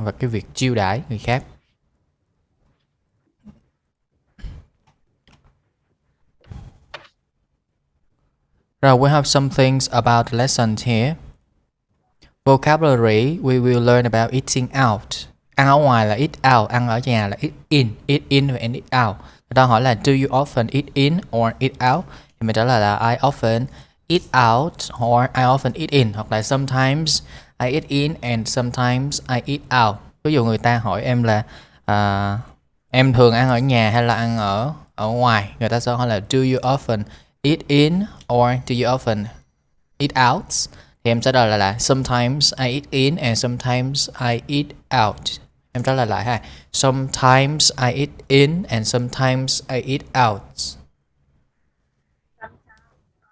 ăn và cái việc chiêu đãi người khác. Rồi, we have some things about the lesson here. Vocabulary, we will learn about eating out. Ăn ở ngoài là eat out, ăn ở nhà là eat in và eat out. Người ta hỏi là do you often eat in or eat out? Thì mình trả lời là I often eat out or I often eat in, hoặc là sometimes I eat in and sometimes I eat out. Ví dụ người ta hỏi em là em thường ăn ở nhà hay là ăn ở ngoài, người ta sẽ hỏi là do you often eat in or do you often eat out? Thì em sẽ trả lời là sometimes I eat in and sometimes I eat out. Em trả lời lại ha. Sometimes I eat in and sometimes I eat out. Sometimes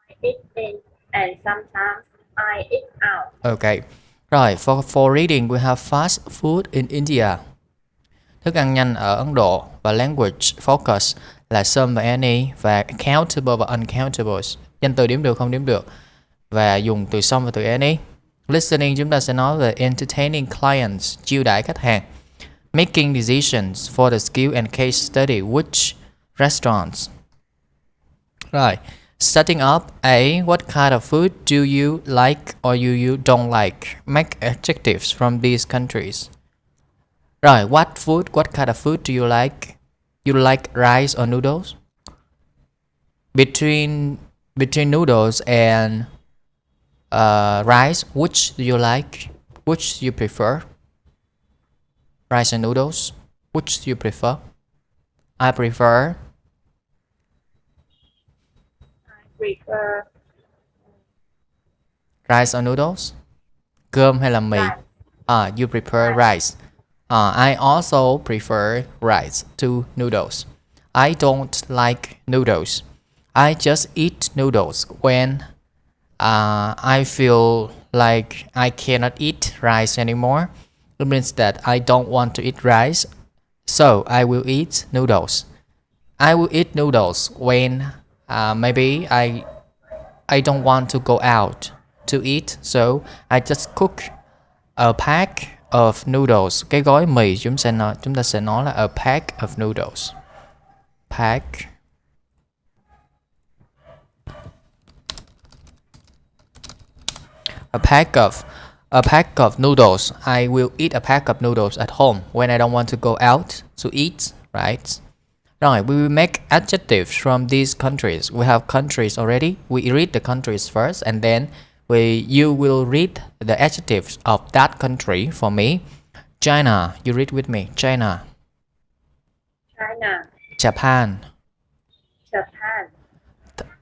I eat in and sometimes I eat out. Okay. Rồi, for reading we have fast food in India. Thức ăn nhanh ở Ấn Độ. Và language focus là some và any, và countable và uncountable. Danh từ đếm được không đếm được. Và dùng từ some và từ any. Listening chúng ta sẽ nói về entertaining clients, chiêu đãi khách hàng. Making decisions for the skill and case study which restaurants. Rồi, setting up a what kind of food do you like or you don't like? Make adjectives from these countries. Rồi, what kind of food do you like? You like rice or noodles? Between noodles and rice, which do you like? Which do you prefer? Rice and noodles, which do you prefer? I prefer rice or noodles? Cơm hay là mì? Rice. You prefer rice. I also prefer rice to noodles. I don't like noodles. I just eat noodles when I feel like I cannot eat rice anymore. It means that I don't want to eat rice, so I will eat noodles. I will eat noodles when maybe I don't want to go out to eat, so I just cook a pack of noodles. Cái gói mì chúng ta sẽ nói là a pack of noodles. Pack. A pack of noodles. I will eat a pack of noodles at home when I don't want to go out to eat, right? Right, we will make adjectives from these countries. We have countries already. We read the countries first and then you will read the adjectives of that country for me. China, you read with me. China. Japan.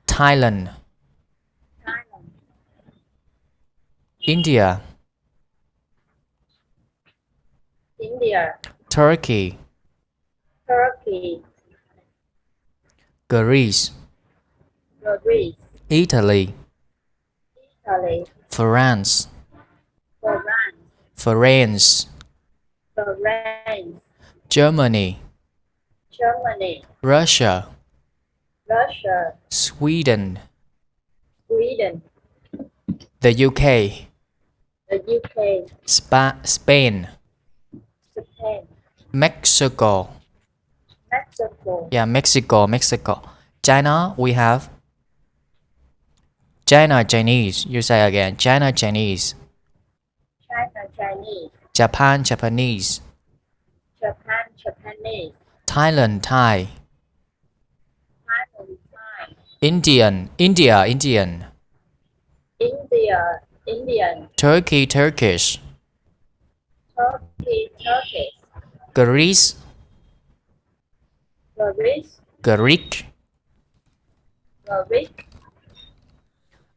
Thailand. India. Turkey. Greece. Italy. France. Germany. Russia. Sweden. The UK. Spain. Mexico. Yeah, Mexico. China, we have China Chinese. You say again. China Chinese. Japan Japanese. Thailand Thai. India Indian. Turkey Turkish. Greece Greek.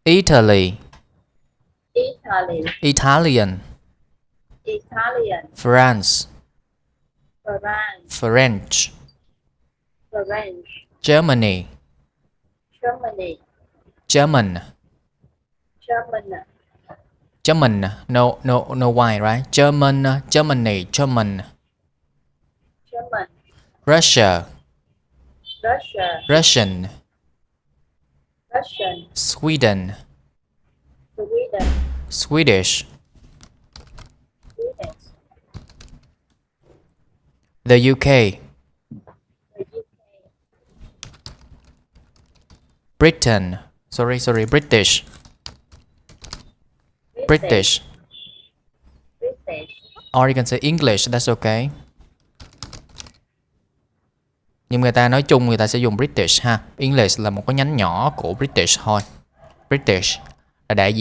Italy Italian. France French. Germany German. No Y, right? Germany. Russia. Russian. Sweden. Swedish. The UK. The UK. Britain. Sorry, British. British. British. Or you can say English, that's okay. Nhưng người ta nói chung người ta sẽ dùng British ha. English là một cái nhánh nhỏ của British thôi. British là đại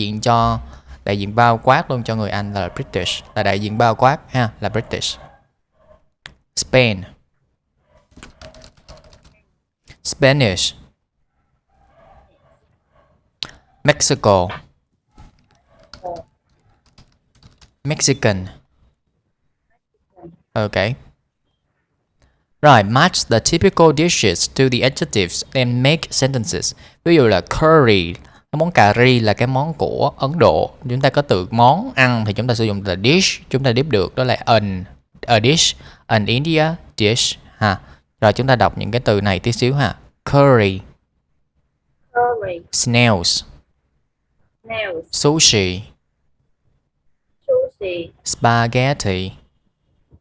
diện bao quát luôn cho người Anh là British, là đại diện bao quát ha, là British. Spain. Spanish. Mexico. Mexican. Okay. Right, match the typical dishes to the adjectives and make sentences. Ví dụ là curry, cái món cà ri là cái món của Ấn Độ. Chúng ta có từ món ăn thì chúng ta sử dụng từ dish, chúng ta điếp được đó là a dish, an India dish ha. Rồi chúng ta đọc những cái từ này tí xíu ha. Curry, Curry. snails, Snails. sushi, Sushi. spaghetti,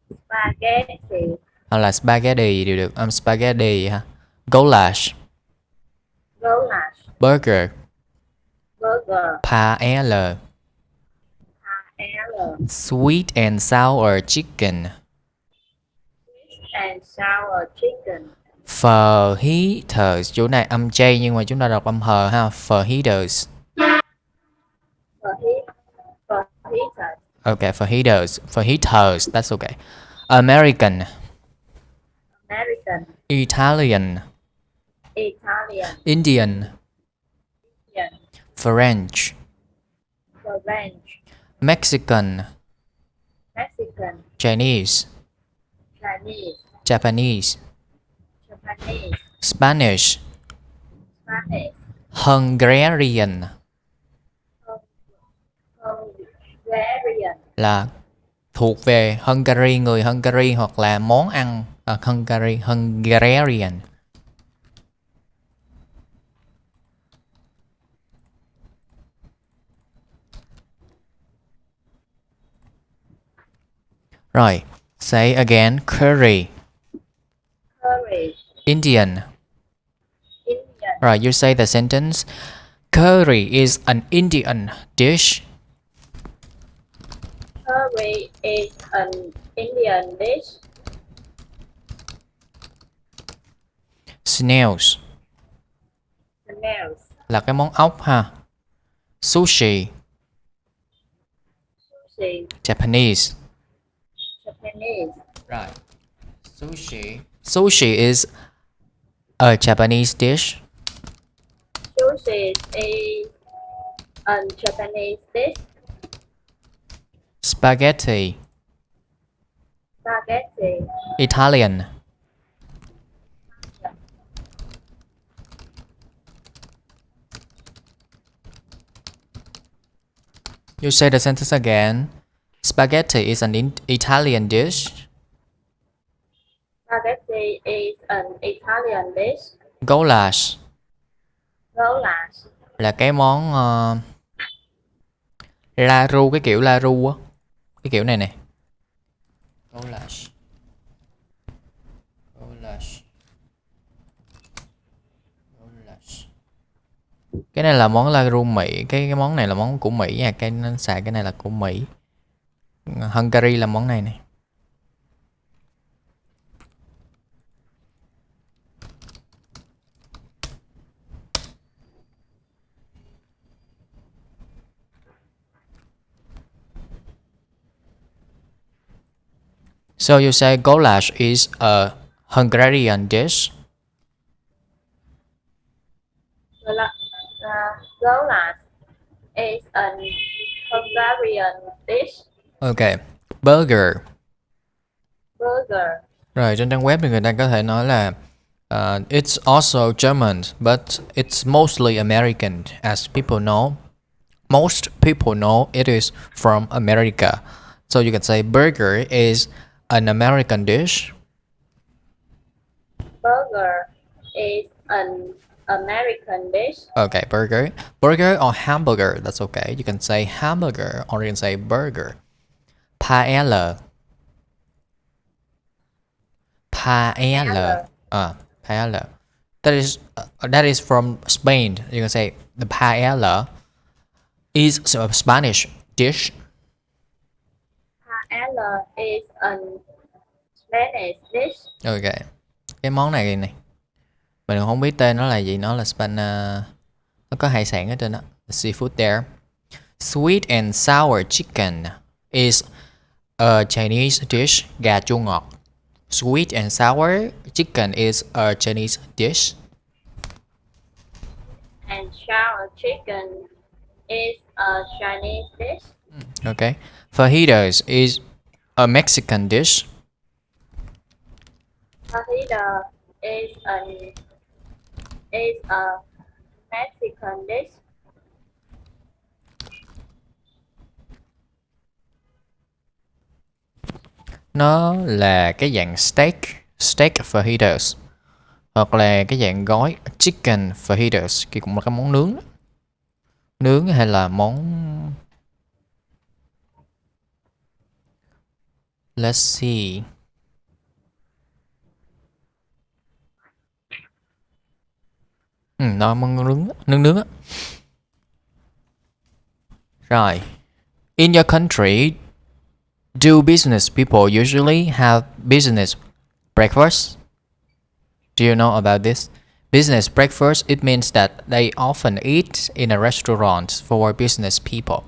Spaghetti. hoặc là spaghetti đều được, spaghetti ha. Goulash, Goulash. burger, Burger. paella, Paella. sweet and sour chicken, And sour chicken. fajitas. Chỗ này âm J nhưng mà chúng ta đọc âm hờ ha. Fajitas. Fajitas. Okay, fajitas, that's okay. American, American. Italian, Italian. Indian, Indian. French, French. Mexican, Mexican. Chinese, Chinese. Japanese, Japanese. Spanish, Spanish. Hungarian Hungarian. là thuộc về Hungary, người Hungary hoặc là món ăn Hungarian. Rồi, say again. Curry. Curry. Indian. Indian. Right, you say the sentence. Curry is an Indian dish. Curry is an Indian dish. Snails Snails. là cái món ốc ha. Sushi, Sushi. Japanese. Japanese. Right. Sushi is a Japanese dish. Sushi is a Japanese dish. Spaghetti, Spaghetti. Italian. You say the sentence again. Spaghetti is an Italian dish. Spaghetti is an Italian dish. Goulash Goulash. là cái món la ru, cái kiểu la ru á, cái kiểu này nè. Goulash. Cái này là món la ru Mỹ, cái món này là món của Mỹ nha, cái nó xài cái này là của Mỹ. Hungary là món này nè. So you say goulash is a Hungarian dish. Goulash is an Hungarian dish. Okay. Burger. Burger. Rồi trên trang web thì người ta có thể nói là it's also German, but it's mostly American, as people know. Most people know it is from America. So you can say burger is an American dish. Burger is an American dish. Okay, burger or hamburger, that's okay. You can say hamburger or you can say burger. Paella. paella. Paella. That is from Spain. You can say the paella is a Spanish dish. Paella is a Spanish dish. Ok. Cái món này mình không biết tên nó là gì, nó là nó có hải sản ở trên đó. The seafood there. Sweet and sour chicken is a Chinese dish. Gà chua ngọt. Sweet and sour chicken is a Chinese dish. And sour chicken is a Chinese dish. Okay. Fajitas is a Mexican dish. Fajita is a Mexican dish. Nó là cái dạng steak fajitas, hoặc là cái dạng gói chicken fajitas, kia cũng là cái món nướng hay là món, let's see. Nó món nướng á. Rồi. In your country, do business people usually have business breakfast? Do you know about this? Business breakfast, it means that they often eat in a restaurant for business people.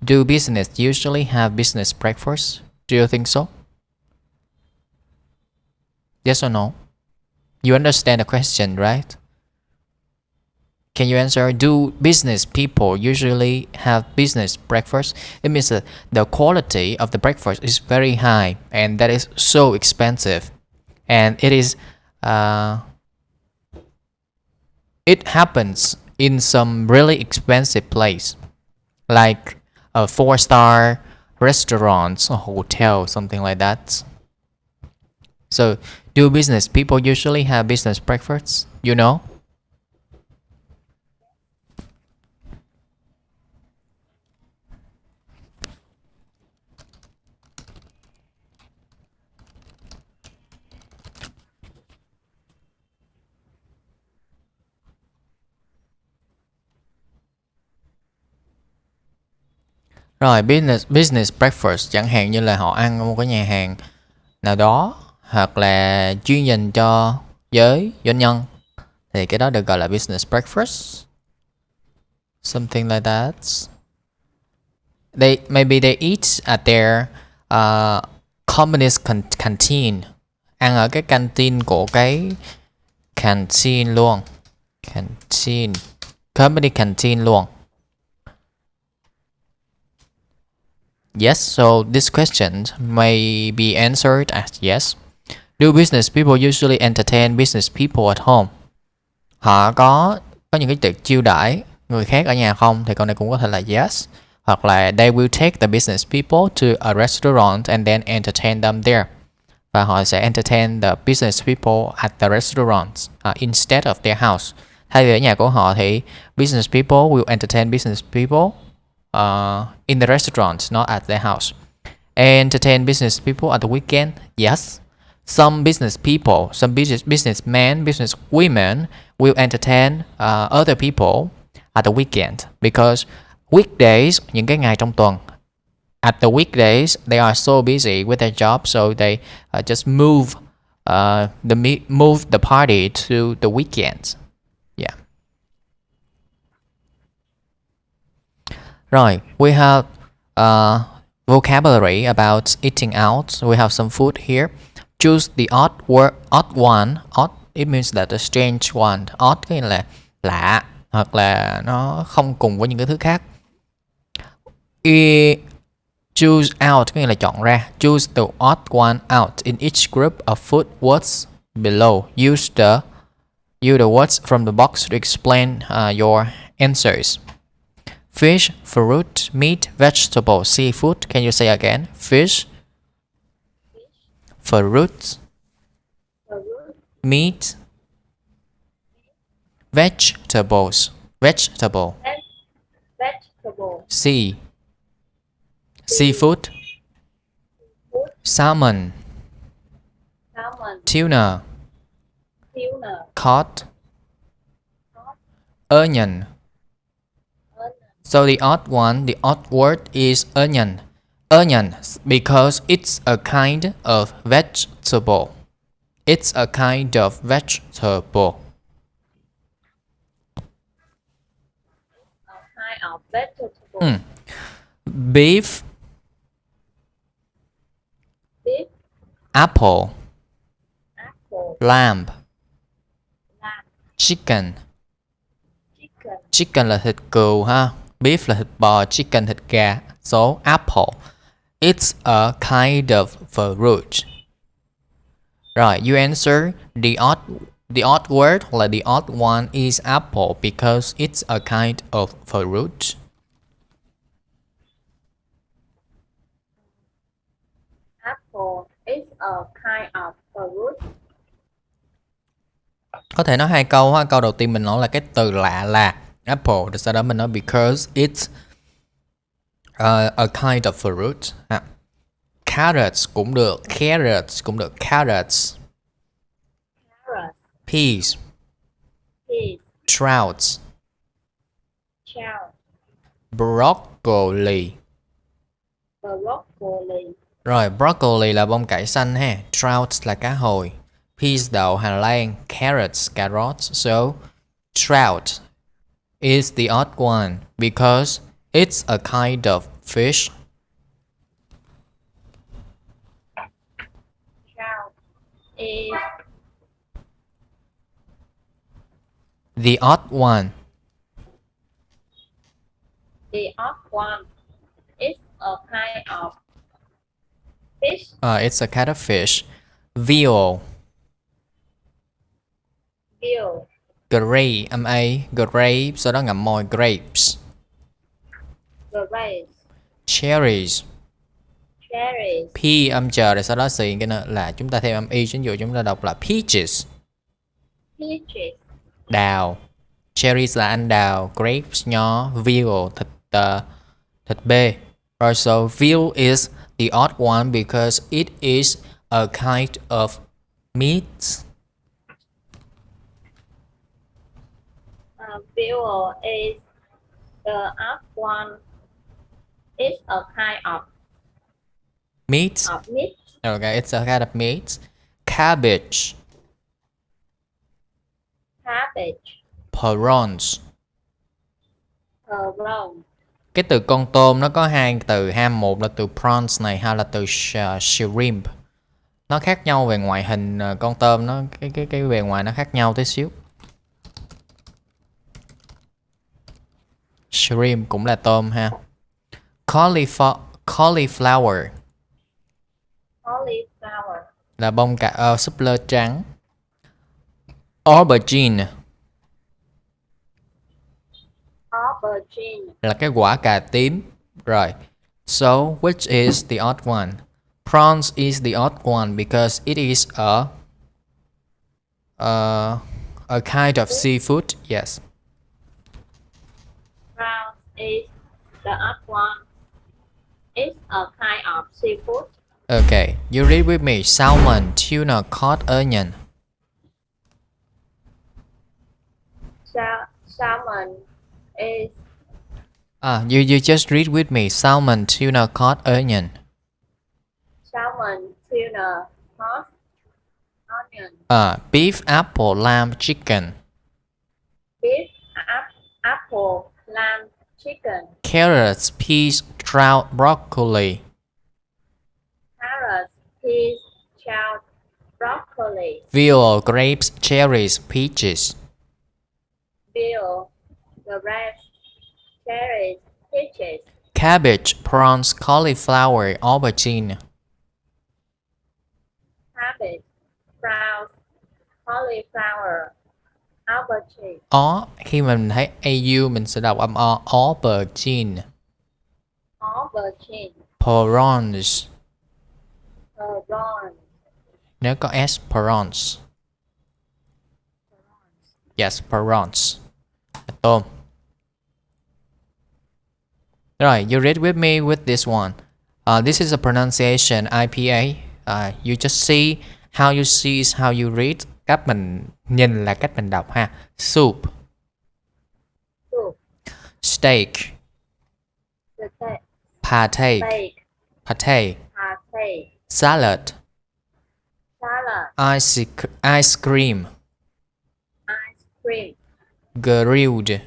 Do business usually have business breakfast? Do you think so? Yes or no? You understand the question, right? Can you answer? Do business people usually have business breakfast? It means that the quality of the breakfast is very high and that is so expensive. And it happens in some really expensive place, like a 4-star restaurants or hotel, something like that. So, do business people usually have business breakfasts? You know? Rồi, business breakfast chẳng hạn như là họ ăn ở một cái nhà hàng nào đó, hoặc là chuyên dành cho giới doanh nhân, thì cái đó được gọi là business breakfast. Something like that. Maybe they eat at their communist canteen. Ăn ở cái canteen của cái canteen luôn. Canteen. Company canteen luôn. Yes, so this question may be answered as yes. Do business people usually entertain business people at home? Họ có những cái tiệc chiêu đãi người khác ở nhà không? Thì câu này cũng có thể là yes. Hoặc là they will take the business people to a restaurant and then entertain them there. Và họ sẽ entertain the business people at the restaurant instead of their house. Thay vì ở nhà của họ thì business people will entertain business people in the restaurant, not at their house. Entertain business people at the weekend? Yes. Some business people, some businessmen, business women will entertain other people at the weekend because weekdays, những cái ngày trong tuần, at the weekdays they are so busy with their job, so they just move the party to the weekend. Yeah. Rồi, we have vocabulary about eating out. We have some food here. Choose the odd one. Odd, it means that the strange one. Odd có nghĩa là lạ, hoặc là nó không cùng với những cái thứ khác. Choose out có nghĩa là chọn ra. Choose the odd one out in each group of food words below. Use the words from the box to explain your answers. Fish, fruit, meat, vegetable, seafood. Can you say again? Fish, fruit, meat, vegetables, vegetable, seafood, salmon, salmon, tuna, tuna, cod, cod, onion. onion, So the odd word is onion. Onion because it's a kind of vegetable. It's a kind of vegetable. a kind of vegetable, Hmm. Beef, beef, apple, apple, lamb, lamb, chicken. chicken, Chicken là thịt cừu ha. Beef là thịt bò, chicken thịt gà. So apple. It's a kind of fruit. Right, you answer the odd word hoặc là the odd one is apple because it's a kind of fruit. apple is a kind of fruit. Có thể nói hai câu ha. Câu đầu tiên mình nói là cái từ lạ là apple, rồi sau đó mình nói because it's a kind of fruit. Carrots cũng được, carrots cũng được, carrots. Carrots, Peas, peas, trouts, trout, broccoli. broccoli, Rồi, broccoli là bông cải xanh ha. Trout là cá hồi. Peas đậu Hà Lan. Carrots, cà rốt. So, trout is the odd one because it's a kind of fish. trout is The odd one. the odd one. It's a kind of fish. It's a kind of fish. Veal. Veal, Grape, grape, sau đó ngậm môi, grapes. grapes, Cherries. cherries, P âm chờ rồi sau đó xì cái nữa là chúng ta thêm âm y, ví dụ chúng ta đọc là peaches. peaches, Đào. Cherries là anh đào, grapes nho, veal thịt bê. Rồi so veal is the odd one because it is a kind of meat. veal is the odd one. It's a kind Meat. of meat. Okay, it's a kind of meat. Cabbage. Cabbage, Prawns. prawn, Cái từ con tôm nó có hai từ ha, một là từ prawns này, hai là từ shrimp. Nó khác nhau về ngoại hình, con tôm nó cái bề ngoài nó khác nhau tí xíu. Shrimp cũng là tôm ha. Cauliflower cauliflower, là bông súp lơ trắng. Aubergine aubergine, là cái quả cà tím. Rồi. So which is the odd one? Prawns is the odd one because it is a kind of seafood. Yes. prawn is the odd one. It's a kind of seafood. Okay, you read with me. Salmon, tuna, cod, onion. Salmon is You just read with me. Salmon, tuna, cod, onion. salmon, tuna, cod, onion, Beef, apple, lamb, chicken. beef, apple, lamb, chicken, Carrots, peas, trout, broccoli. carrots, peas, trout, broccoli, Veal, grapes, cherries, peaches. veal, grapes, cherries, peaches, Cabbage, prawns, cauliflower, aubergine. cabbage, prawns, cauliflower, aubergine, Khi mình thấy AU mình sẽ đọc âm O. Aubergine. aubergine, Prawns. prawn, Nếu có S, prawns. Yes, prawns. Tôm. Right, you read with me with this one. This is a pronunciation IPA. You just see How you see is how you read. Cách mình nhìn là cách mình đọc ha. Soup. Soup. Steak. Steak. Pate. Steak. Pate. Pate. Salad. Salad. Ice cream. Ice cream. Grilled.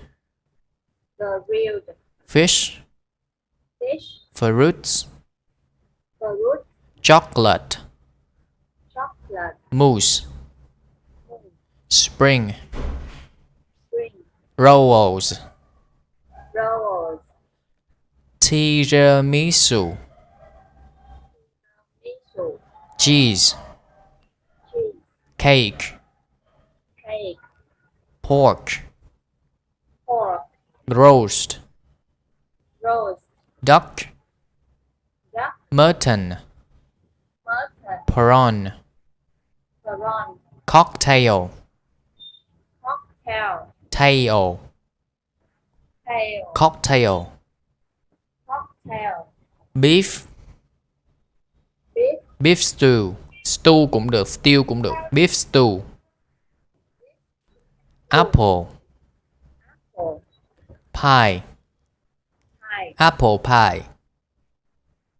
Grilled. Fish. Fish. Fruits. Fruit. Chocolate. Chocolate. Mousse. Spring. Spring. Rolls. Rolls. Tiramisu. Miso. Cheese. Cheese. Cake. Cake. Pork. Pork. Roast. Roast. Duck. Duck. Mutton. Mutton. Prawn. Prawn. Cocktail. Cocktail. Tail. Tail. Cocktail. Cocktail. Beef. Beef. Beef stew. Stew cũng được, stew cũng được. Beef stew. Apple. Apple. Pie. Pie. Apple pie.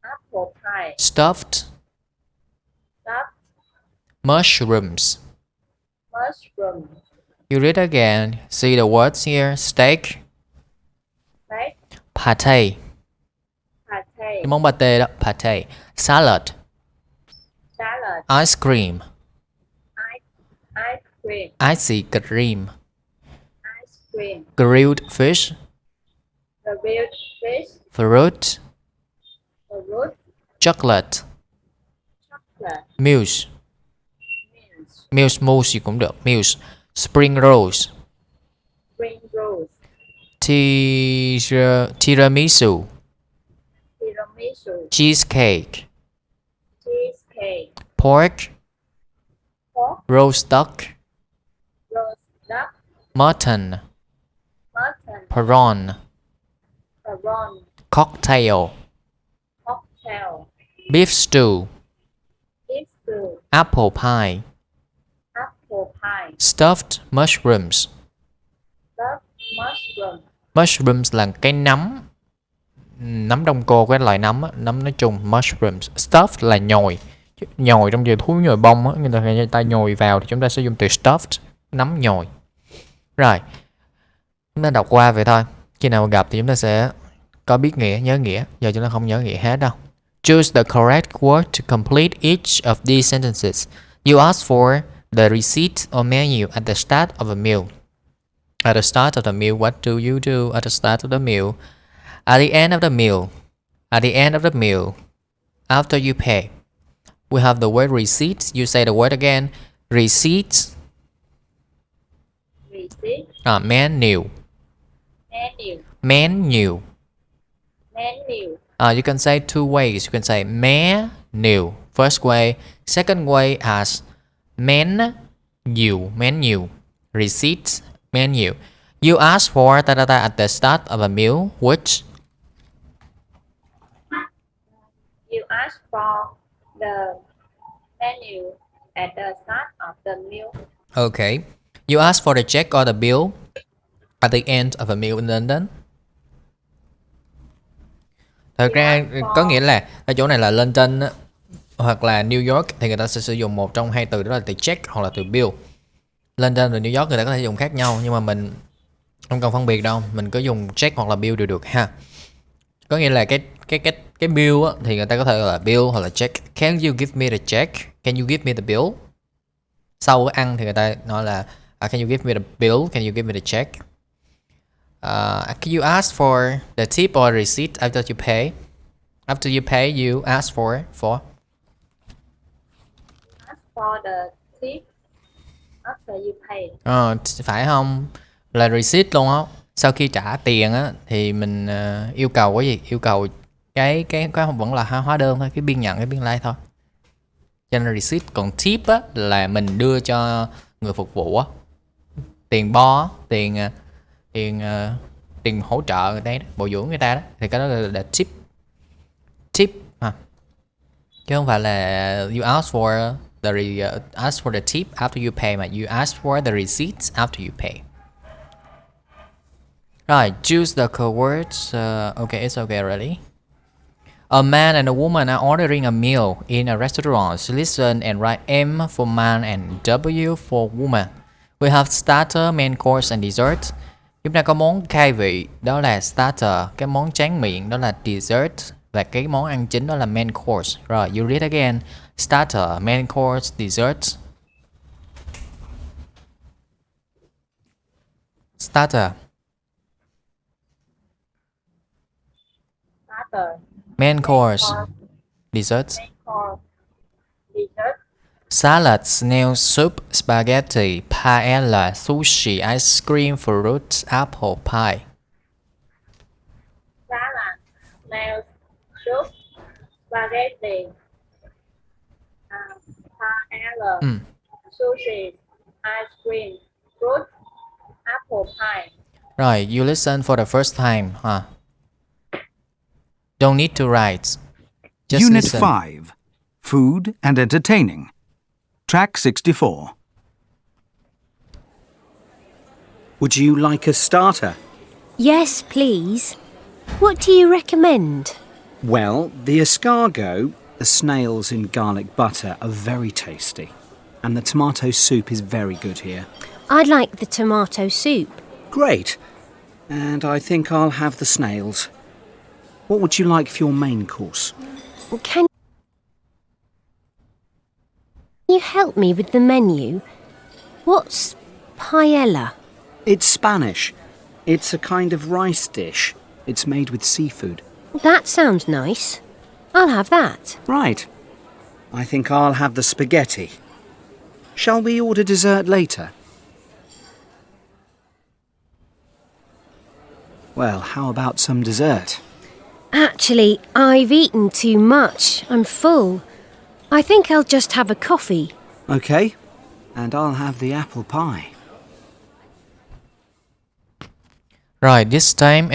Apple pie. Stuffed. Stuffed. Mushrooms. Mushroom. You read again. See the words here. Steak. Steak. Pate. Pate. Cái món pate đó. Pate. Salad. Salad. Ice cream. Ice cream. Icy cream. Ice cream. Grilled fish. Grilled fish. Fruit. Fruit. Chocolate. Chocolate. Mousse. Mince. Mousse gì cũng được. Mousse. Spring rolls. Spring rolls. Tiramisu. Tiramisu. Cheesecake. Cheesecake. Pork. Pork. Roast duck. Roast duck. Mutton. Mutton. Prawn. Prawn. Cocktail. Cocktail. Beef stew. Beef stew. Apple pie. Apple pie. Stuffed mushrooms. Stuffed mushroom. Mushrooms là cái nấm. Nấm đông cô, cái loại nấm á, nấm nói chung. Mushrooms. Stuffed là nhồi. Nhồi trong giờ thú nhồi bông á, người ta nhồi vào thì chúng ta sẽ dùng từ stuffed. Nấm nhồi. Rồi. Chúng ta đọc qua vậy thôi. Khi nào gặp thì chúng ta sẽ có biết nghĩa, nhớ nghĩa. Giờ chúng ta không nhớ nghĩa hết đâu. Choose the correct word to complete each of these sentences. You ask for the receipt or menu at the start of a meal. At the start of the meal, what do you do at the start of the meal? At the end of the meal. At the end of the meal. After you pay. We have the word receipt. You say the word again. Receipt. Receipt. Menu. Menu. Menu. Menu. You can say two ways. You can say menu. First way. Second way as menu. Menu. Receipt. Menu. You ask for da da da at the start of a meal, which You ask for the menu at the start of the meal. okay. You ask for the check or the bill at the end of a meal in London. Thật ra có nghĩa là ở chỗ này là London á, hoặc là New York thì người ta sẽ sử dụng một trong hai từ, đó là từ check hoặc là từ bill. London và New York người ta có thể dùng khác nhau, nhưng mà mình không cần phân biệt đâu, mình cứ dùng check hoặc là bill đều được ha. Có nghĩa là cái bill á, thì người ta có thể là bill hoặc là check. Can you give me the check? Can you give me the bill? Sau bữa ăn thì người ta nói là can you give me the bill? Can you give me the check? Can you ask for the tip or receipt after you pay? After you pay, you ask for Ask for the tip after you pay. phải không? Là receipt luôn á. Sau khi trả tiền á thì mình yêu cầu cái gì? Yêu cầu cái vẫn là hóa đơn thôi, cái biên nhận, cái biên lai thôi. Cho nên receipt. Còn tip á là mình đưa cho người phục vụ á, tiền bo, tiền hỗ trợ người ta đó, bồi dưỡng người ta đó, thì cái đó là tip ha, chứ không phải là you ask for ask for the tip after you pay mà. You ask for the receipts after you pay. Right, choose the keywords. Okay, it's okay already. A man and a woman are ordering a meal in a restaurant. Listen and write M for man and W for woman. We have starter, main course and dessert. Chúng ta có món khai vị, đó là starter. Cái món tráng miệng, đó là dessert. Và cái món ăn chính đó là main course. Rồi, you read again. Starter, main course, dessert. Starter. Starter. Main course. Dessert. Main course. Dessert. Salad, snail soup, spaghetti, paella, sushi, ice cream, fruit, apple pie. Salad. Snail soup. Spaghetti. Paella. Sushi. Ice cream. Fruit. Apple pie. Right, you listen for the first time, huh? Don't need to write. Just Unit listen. 5. Food and Entertaining. Track 64. Would you like a starter? Yes, please. What do you recommend? Well, the escargot, the snails in garlic butter are very tasty. And the tomato soup is very good here. I'd like the tomato soup. Great. And I think I'll have the snails. What would you like for your main course? Can you help me with the menu? What's paella? It's Spanish. It's a kind of rice dish. It's made with seafood. That sounds nice. I'll have that. Right. I think I'll have the spaghetti. Shall we order dessert later? Well, how about some dessert? Actually, I've eaten too much. I'm full. I think I'll just have a coffee. Okay. And I'll have the apple pie. Right, this time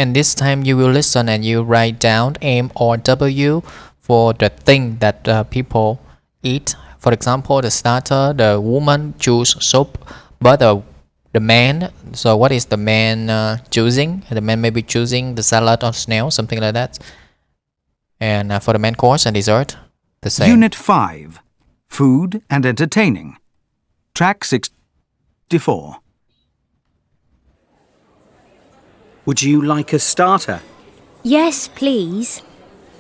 you will listen and you write down M or W for the thing that people eat. For example, the starter, the woman choose soup, but the man, so what is the man choosing? The man may be choosing the salad or snail, something like that. And for the main course and dessert, the same. Unit 5. Food and Entertaining. Track 64. Would you like a starter? Yes, please.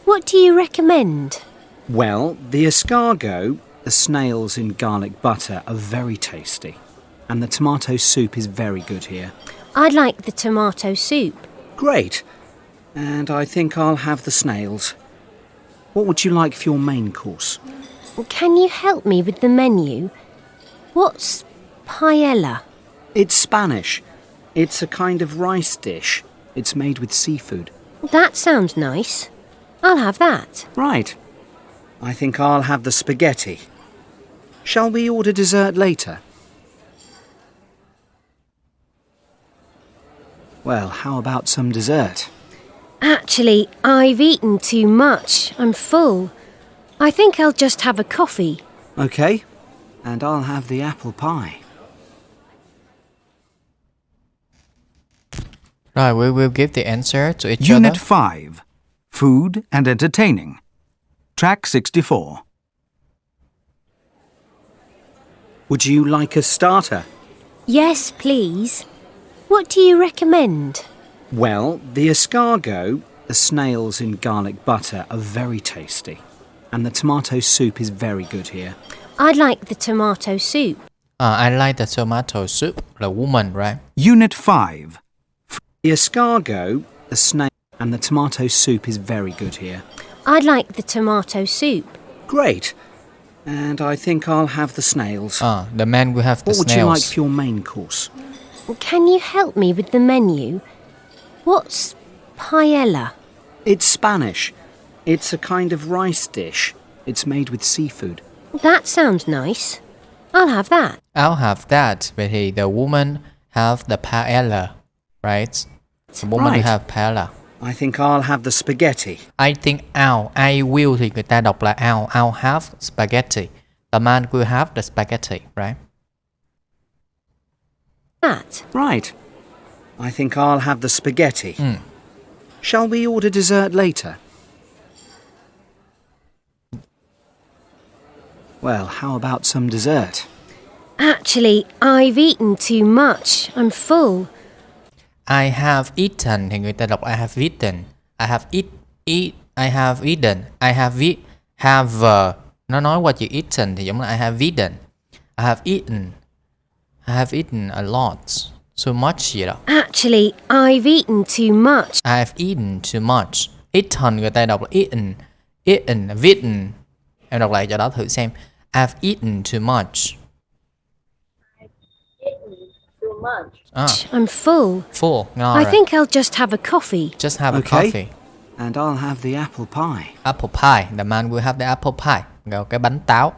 What do you recommend? Well, the escargot, the snails in garlic butter are very tasty. And the tomato soup is very good here. I'd like the tomato soup. Great. And I think I'll have the snails. What would you like for your main course? Can you help me with the menu? What's paella? It's Spanish. It's a kind of rice dish. It's made with seafood. That sounds nice. I'll have that. Right. I think I'll have the spaghetti. Shall we order dessert later? Well, how about some dessert? Actually, I've eaten too much. I'm full. I think I'll just have a coffee. Okay. And I'll have the apple pie. Right, we will give the answer to each Unit other. 5. Food and Entertaining. Track 64. Would you like a starter? Yes, please. What do you recommend? Well, the escargot, the snails in garlic butter are very tasty. And the tomato soup is very good here. I'd like the tomato soup. I like the tomato soup. The woman, right? Unit 5. The escargot, the snail, and the tomato soup is very good here. I'd like the tomato soup. Great. And I think I'll have the snails. The man will have the What would snails. you like for your main course? Can you help me with the menu? What's paella? It's Spanish. It's a kind of rice dish. It's made with seafood. That sounds nice. I'll have that. I'll have that. Vậy thì the woman have the paella, right? The woman Right. have paella. I think I'll have the spaghetti. I think I will thì người ta đọc là I'll have spaghetti. The man will have the spaghetti, right? That. Right. I think I'll have the spaghetti. Shall we order dessert later? Well, how about some dessert? Actually, I've eaten too much. I'm full. I have eaten thì người ta đọc I have eaten. I have I have eaten. I have nó nói qua chữ eaten thì giống là I have eaten. I have eaten. I have eaten a lot. So much gì đó. Actually, I've eaten too much. I have eaten too much. Eaten người ta đọc là eaten. Eaten. Em đọc lại cho đó thử xem. I have eaten too much. Eaten too much. I'm full. Full. Ngon I rồi. think I'll just have a coffee. Just have a Okay. coffee. And I'll have the apple pie. Apple pie. The man will have the apple pie. Rồi cái bánh táo.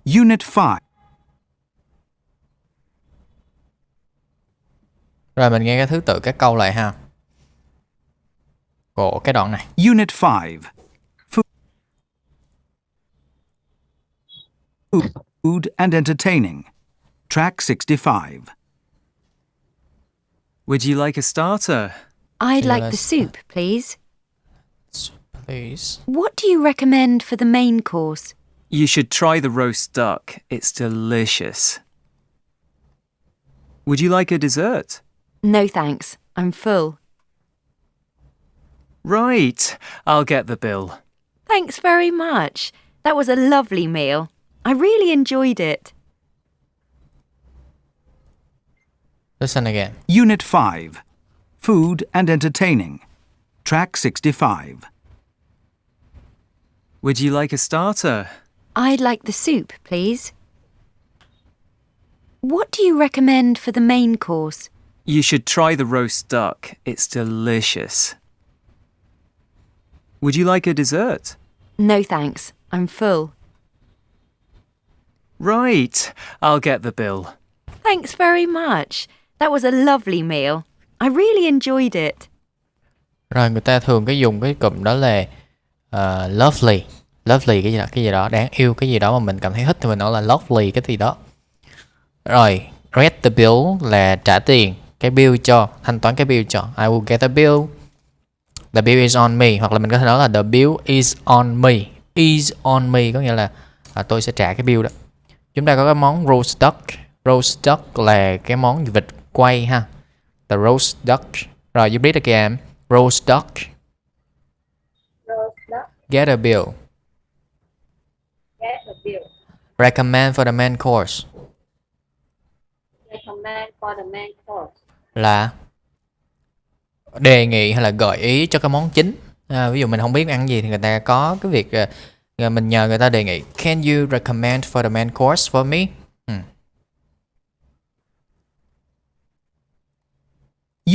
Unit 5. Rồi mình nghe cái thứ tự các câu lại ha. Của cái đoạn này. Unit 5. Food and entertaining. Track 65. Would you like a starter? I'd Yeah, like the let's- soup, please. Please. What do you recommend for the main course? You should try the roast duck. It's delicious. Would you like a dessert? No thanks, I'm full. Right, I'll get the bill. Thanks very much. That was a lovely meal. I really enjoyed it. Listen again. Unit 5. Food and entertaining. Track 65. Would you like a starter? I'd like the soup, please. What do you recommend for the main course? You should try the roast duck. It's delicious. Would you like a dessert? No thanks, I'm full. Right, I'll get the bill. Thanks very much. That was a lovely meal. I really enjoyed it. Rồi người ta thường cái dùng cái cụm đó là lovely. Lovely cái gì đó đáng yêu, cái gì đó mà mình cảm thấy thích thì mình nói là lovely cái gì đó. Rồi, get the bill là trả tiền, cái bill cho, thanh toán cái bill cho. I will get the bill. The bill is on me, hoặc là mình có thể nói là the bill is on me. Is on me có nghĩa là tôi sẽ trả cái bill đó. Chúng ta có cái món roast duck. Roast duck là cái món vịt quay ha. The roast duck. Rồi, you read again. Roast duck. Roast duck. Get a bill. Get the bill. Recommend for the main course Recommend for the main course. là đề nghị hay là gợi ý cho cái món chính. Ví dụ mình không biết ăn gì thì người ta có cái việc mình nhờ người ta đề nghị. Can you recommend for the main course for me?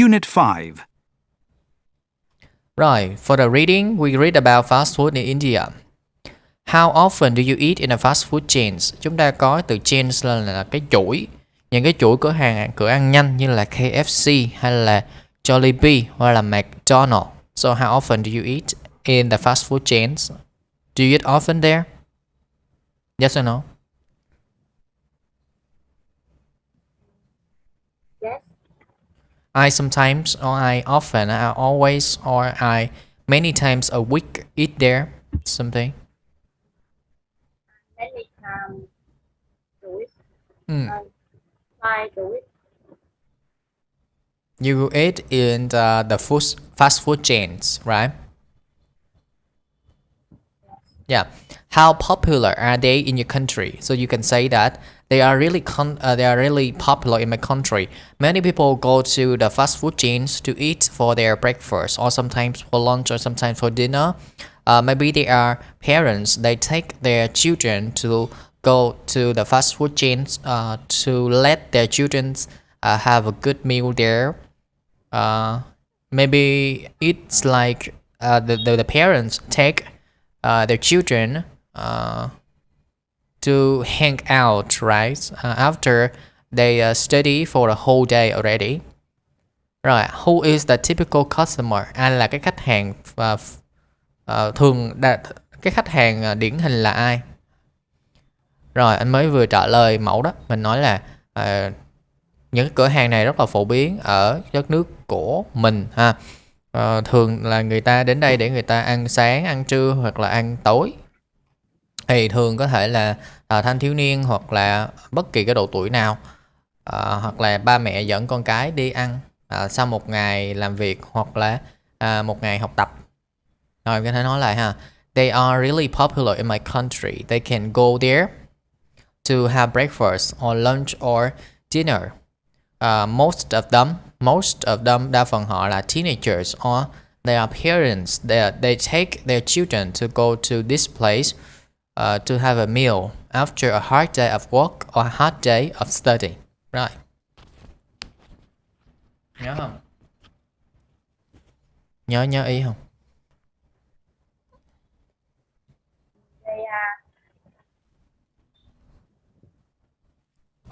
Unit 5. Right, for the reading, we read about fast food in India. How often do you eat in a fast food chains? Chúng ta có từ chains là cái chuỗi. Những cái chuỗi cửa ăn nhanh như là KFC hay là Jollibee hoặc là McDonald's. So how often do you eat in the fast food chains? Do you eat often there? Yes or no? Yes. I sometimes, or I often, I always, or I many times a week eat there. Something. Many times a week. Mm. Twice a week. You eat in the fast food chains, right? Yeah. How popular are they in your country? So you can say that they are really popular in my country. Many people go to the fast food chains to eat for their breakfast, or sometimes for lunch, or sometimes for dinner. Maybe they are parents. They take their children to go to the fast food chains to let their children have a good meal there. Maybe it's like the parents take their children to hang out, right? After they study for a whole day already. Right, who is the typical customer? Ai là cái khách hàng cái khách hàng điển hình là ai? Rồi anh mới vừa trả lời mẫu đó, mình nói là những cửa hàng này rất là phổ biến ở đất nước của mình ha. Thường là người ta đến đây để người ta ăn sáng, ăn trưa hoặc là ăn tối. Thì thường có thể là thanh thiếu niên hoặc là bất kỳ cái độ tuổi nào, hoặc là ba mẹ dẫn con cái đi ăn sau một ngày làm việc hoặc là một ngày học tập. Rồi có thể nói lại ha. They are really popular in my country. They can go there to have breakfast or lunch or dinner. Most of them, đa phần họ là teenagers or their parents. They take their children to go to this place to have a meal after a hard day of work or a hard day of study. Rồi. Nhớ không? Nhớ ý không? They are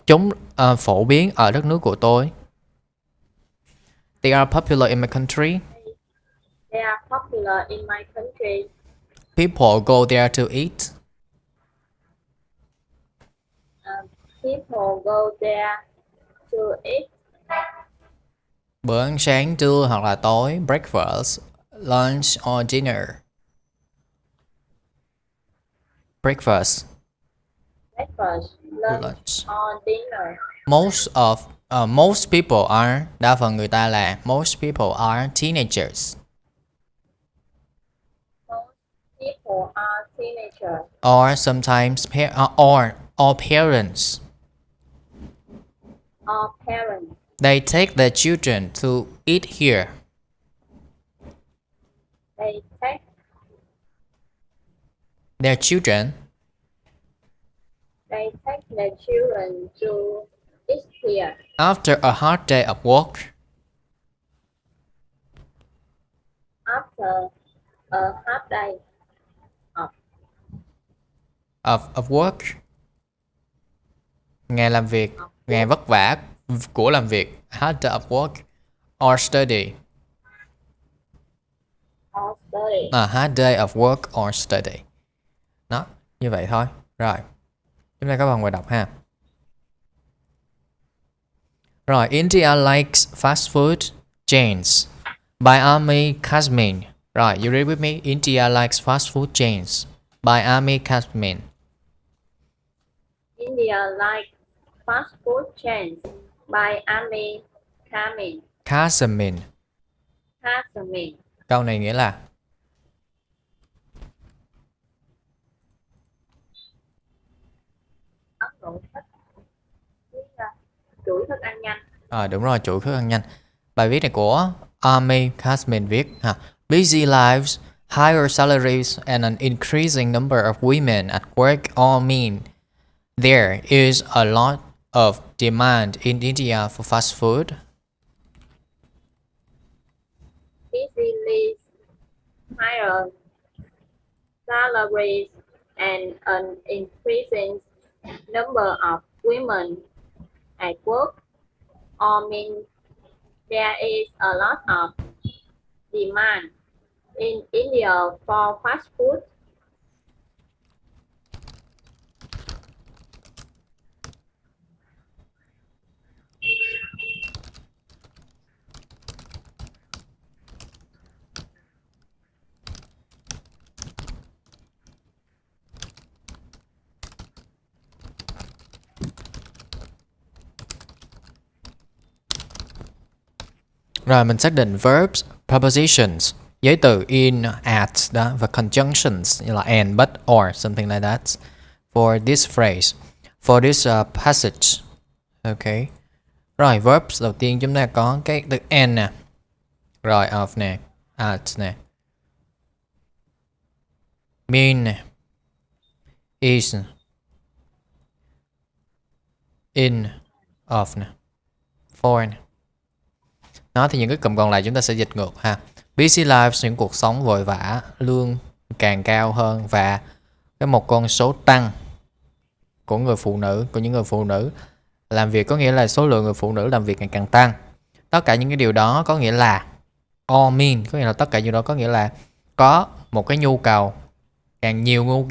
Chúng phổ biến ở đất nước của tôi. They are popular in my country. they are popular in my country. People go there to eat. People go there to eat Bữa ăn sáng, trưa hoặc là tối. Breakfast, lunch or dinner. Breakfast, breakfast, lunch, lunch. or dinner. Most people are, đa phần người ta là, most people are teenagers Most people are teenagers or sometimes or parents. or parents. They take their children to eat here. They take Their children their children to eat here after a hard day of work. after a hard day Of work. Ngày làm việc, ngày vất vả của làm việc. Hard day of work or study. or study. Hard day of work or study. Đó, như vậy thôi. Rồi, chúng ta có bằng bài đọc ha. Rồi, India likes fast food chains. By Ami Kazmin. Rồi, you read with me. India likes fast food chains. By Ami Kazmin. India likes fast food chains by Ami Kamin. Kazamin. Kasamin. Câu này nghĩa là Ấn Độ thích chuỗi thức ăn nhanh. đúng rồi, chuỗi thức ăn nhanh. Bài viết này của Ami Kazmin viết ha. Busy lives, higher salaries and an increasing number of women at work all mean there is a lot of demand in India for fast food. Busy lives, higher salaries, and an increasing number of women at work all mean there is a lot of demand in India for fast food. Rồi mình xác định verbs, prepositions, giới từ in, at đó, và conjunctions như là and, but, or, something like that for this phrase, for this passage. Ok. Rồi verbs đầu tiên chúng ta có cái từ and nè, rồi of nè, at nè, mean nè, is nè, in, of nè, for nè. Đó thì những cái cụm còn lại chúng ta sẽ dịch ngược ha. Busy lives, những cuộc sống vội vã, lương càng cao hơn và cái một con số tăng của những người phụ nữ làm việc, có nghĩa là số lượng người phụ nữ làm việc ngày càng tăng. Tất cả những cái điều đó có nghĩa là all mean, có nghĩa là tất cả điều đó có nghĩa là có một cái nhu cầu càng nhiều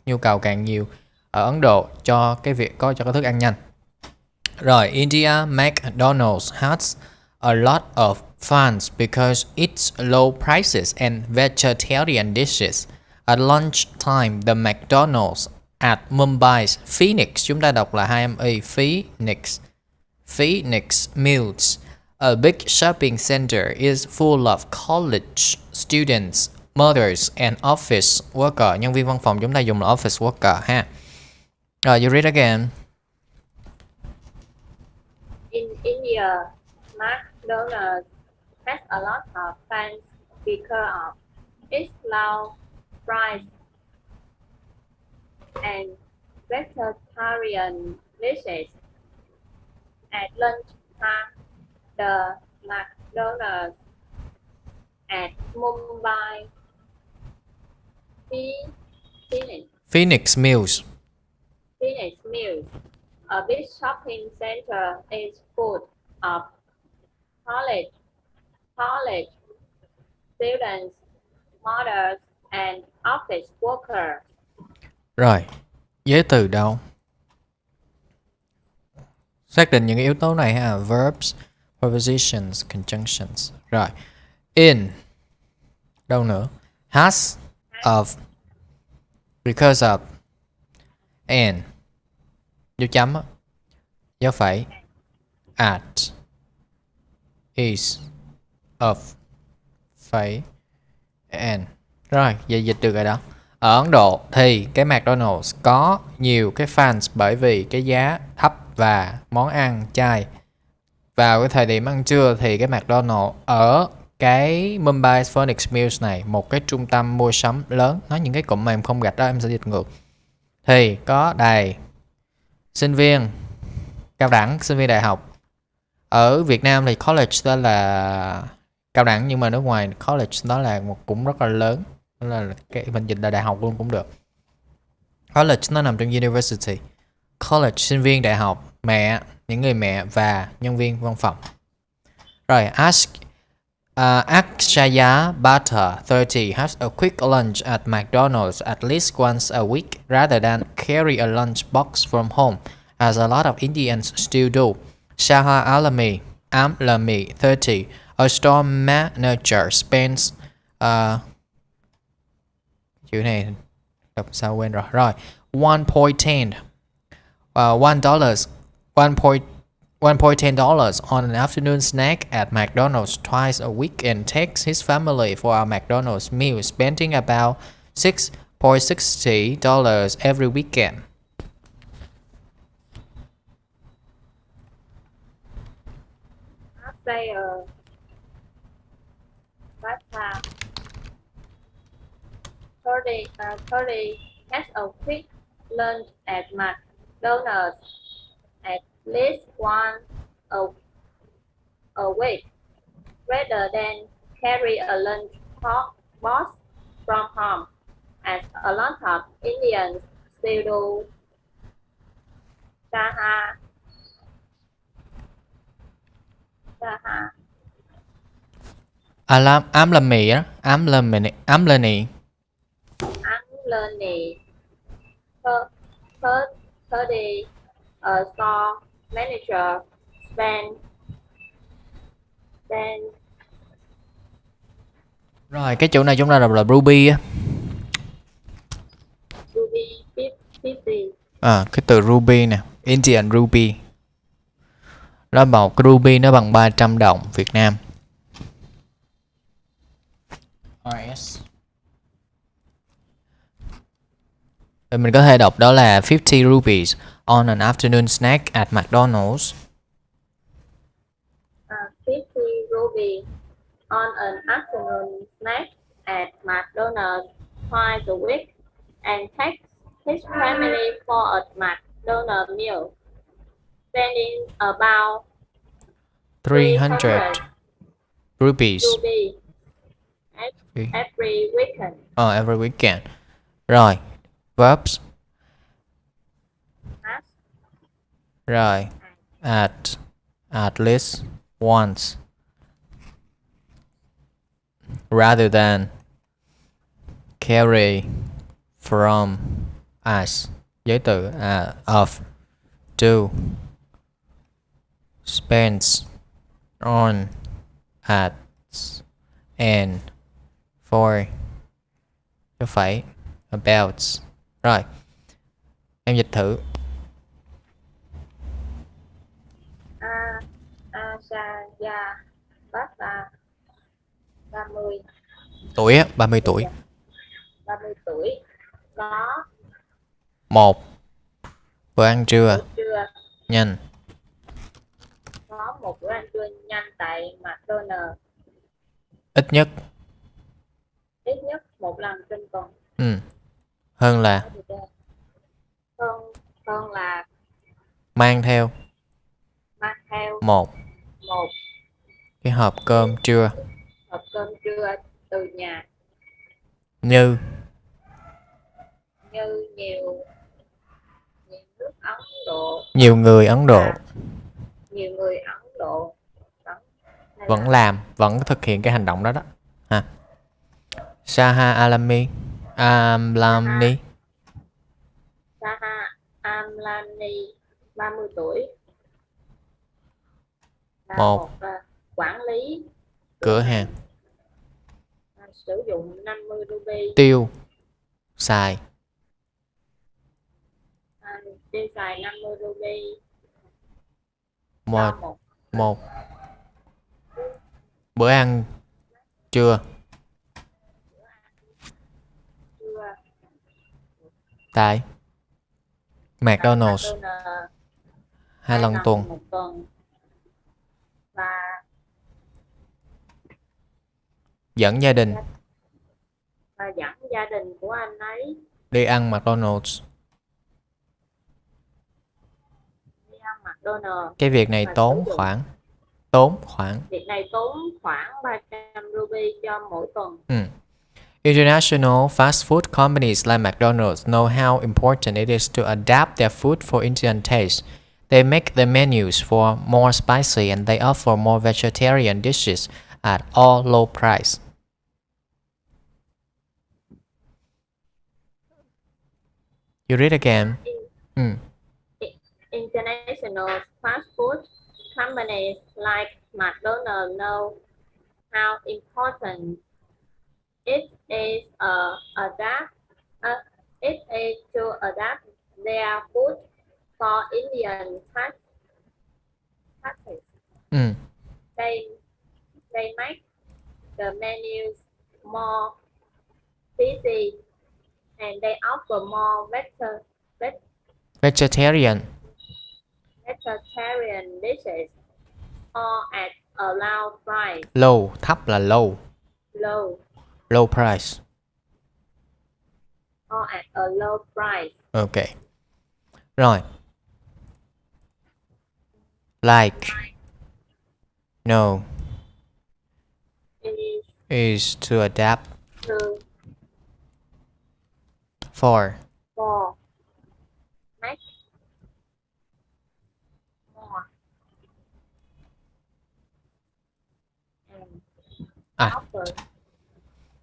nhu cầu càng nhiều ở Ấn Độ cho cái thức ăn nhanh. Rồi, India McDonald's has a lot of fans because its low prices and vegetarian dishes. At lunchtime, the McDonald's at Mumbai's Phoenix, chúng ta đọc là hai âm y, Phoenix Mills, a big shopping center, is full of college students, mothers and office worker. Nhân viên văn phòng chúng ta dùng là office worker ha. Rồi, you read again. In India, McDonald's has a lot of fans because of its low price and vegetarian dishes. At lunchtime, the McDonald's at Mumbai Phoenix Mills, a big shopping center, is full of college students, mothers, and office workers. Rồi, giới từ đâu? Xác định những yếu tố này ha, verbs, prepositions, conjunctions. Rồi, in, đâu nữa? Has, of, because of, and, dấu chấm, dấu phẩy, at, is, of, phẩy, and. Rồi, vậy dịch được rồi đó. Ở Ấn Độ thì cái McDonald's có nhiều cái fans bởi vì cái giá thấp và món ăn chay. Vào cái thời điểm ăn trưa thì cái McDonald's ở cái Mumbai Phoenix Mills này, một cái trung tâm mua sắm lớn, nói những cái cụm mà em không gạch đó em sẽ dịch ngược, thì có đầy sinh viên cao đẳng, sinh viên đại học. Ở Việt Nam thì college đó là cao đẳng, nhưng mà nước ngoài college đó là một cũng rất là lớn, đó là cái mình dịch là đại học luôn cũng được. College nó nằm trong university. College, sinh viên đại học, mẹ, những người mẹ và nhân viên văn phòng. Rồi, Akshaya Bhatta, 30, has a quick lunch at McDonald's at least once a week rather than carry a lunch box from home, as a lot of Indians still do. Shah Alami, 30, a store manager, spends chữ này đọc sao quên rồi. Rồi, $1.10 on an afternoon snack at McDonald's twice a week and takes his family for a McDonald's meal, spending about $6.60 every weekend. Sayer Bata 30 has a quick lunch at McDonald's at least once a week rather than carry a lunch box from home, as a lot of Indians still do. Amlani, a store manager, spend. Rồi, cái chỗ này chúng ta đọc là Ruby á. Ruby 50. Cái từ Ruby nè, Indian Ruby. Nó một cái Ruby nó bằng 300 đồng Việt Nam. RS. Rồi mình có thể đọc đó là 50 rupees on an afternoon snack at McDonald's. 50 rupees on an afternoon snack at McDonald's twice a week and takes his family for a McDonald's meal, spending about 300 rupees every weekend. Every weekend. Rồi, verbs. Rồi, at least once rather than carry from, as, giới từ of, to, spends, on, at, and, for, chứ phải, about. Rồi, em dịch thử. Sa ya bác là 30 Tuổi á, 30 tuổi. 30 tuổi có 1. Bữa ăn trưa bữa trưa nhanh. có một bữa ăn trưa nhanh tại McDonald's Ít nhất. ít nhất một lần trên tuần. Hơn là. Hơn là Mang theo. một Cái hộp cơm trưa. hộp cơm trưa từ nhà. Như nhiều nước Ấn Độ nhiều người Ấn Độ nhiều người Ấn Độ vẫn thực hiện cái hành động đó đó ha. Saha Alami Amlani Saha Amlani 30 tuổi là một quản lý cửa hàng sử dụng 50 ruby tiêu xài 50 ruby một bữa ăn trưa tại McDonald's 2 lần tuần một tuần và dẫn gia đình của anh ấy đi ăn McDonald's. Cái việc này tốn khoảng việc này tốn khoảng 300 ruby cho mỗi tuần. International fast food companies like McDonald's know how important it is to adapt their food for Indian taste. They make their menus for more spicy and they offer more vegetarian dishes at all low price. You read again. International fast food companies like McDonald's know how important it is to adapt their food for Indian tastes. They make the menus more busy and they offer more Vegetarian dishes all at a low price. Low, thấp là low. Low price. All at a low price. Ok. Rồi. Like. No. Is to adapt. For. Make more.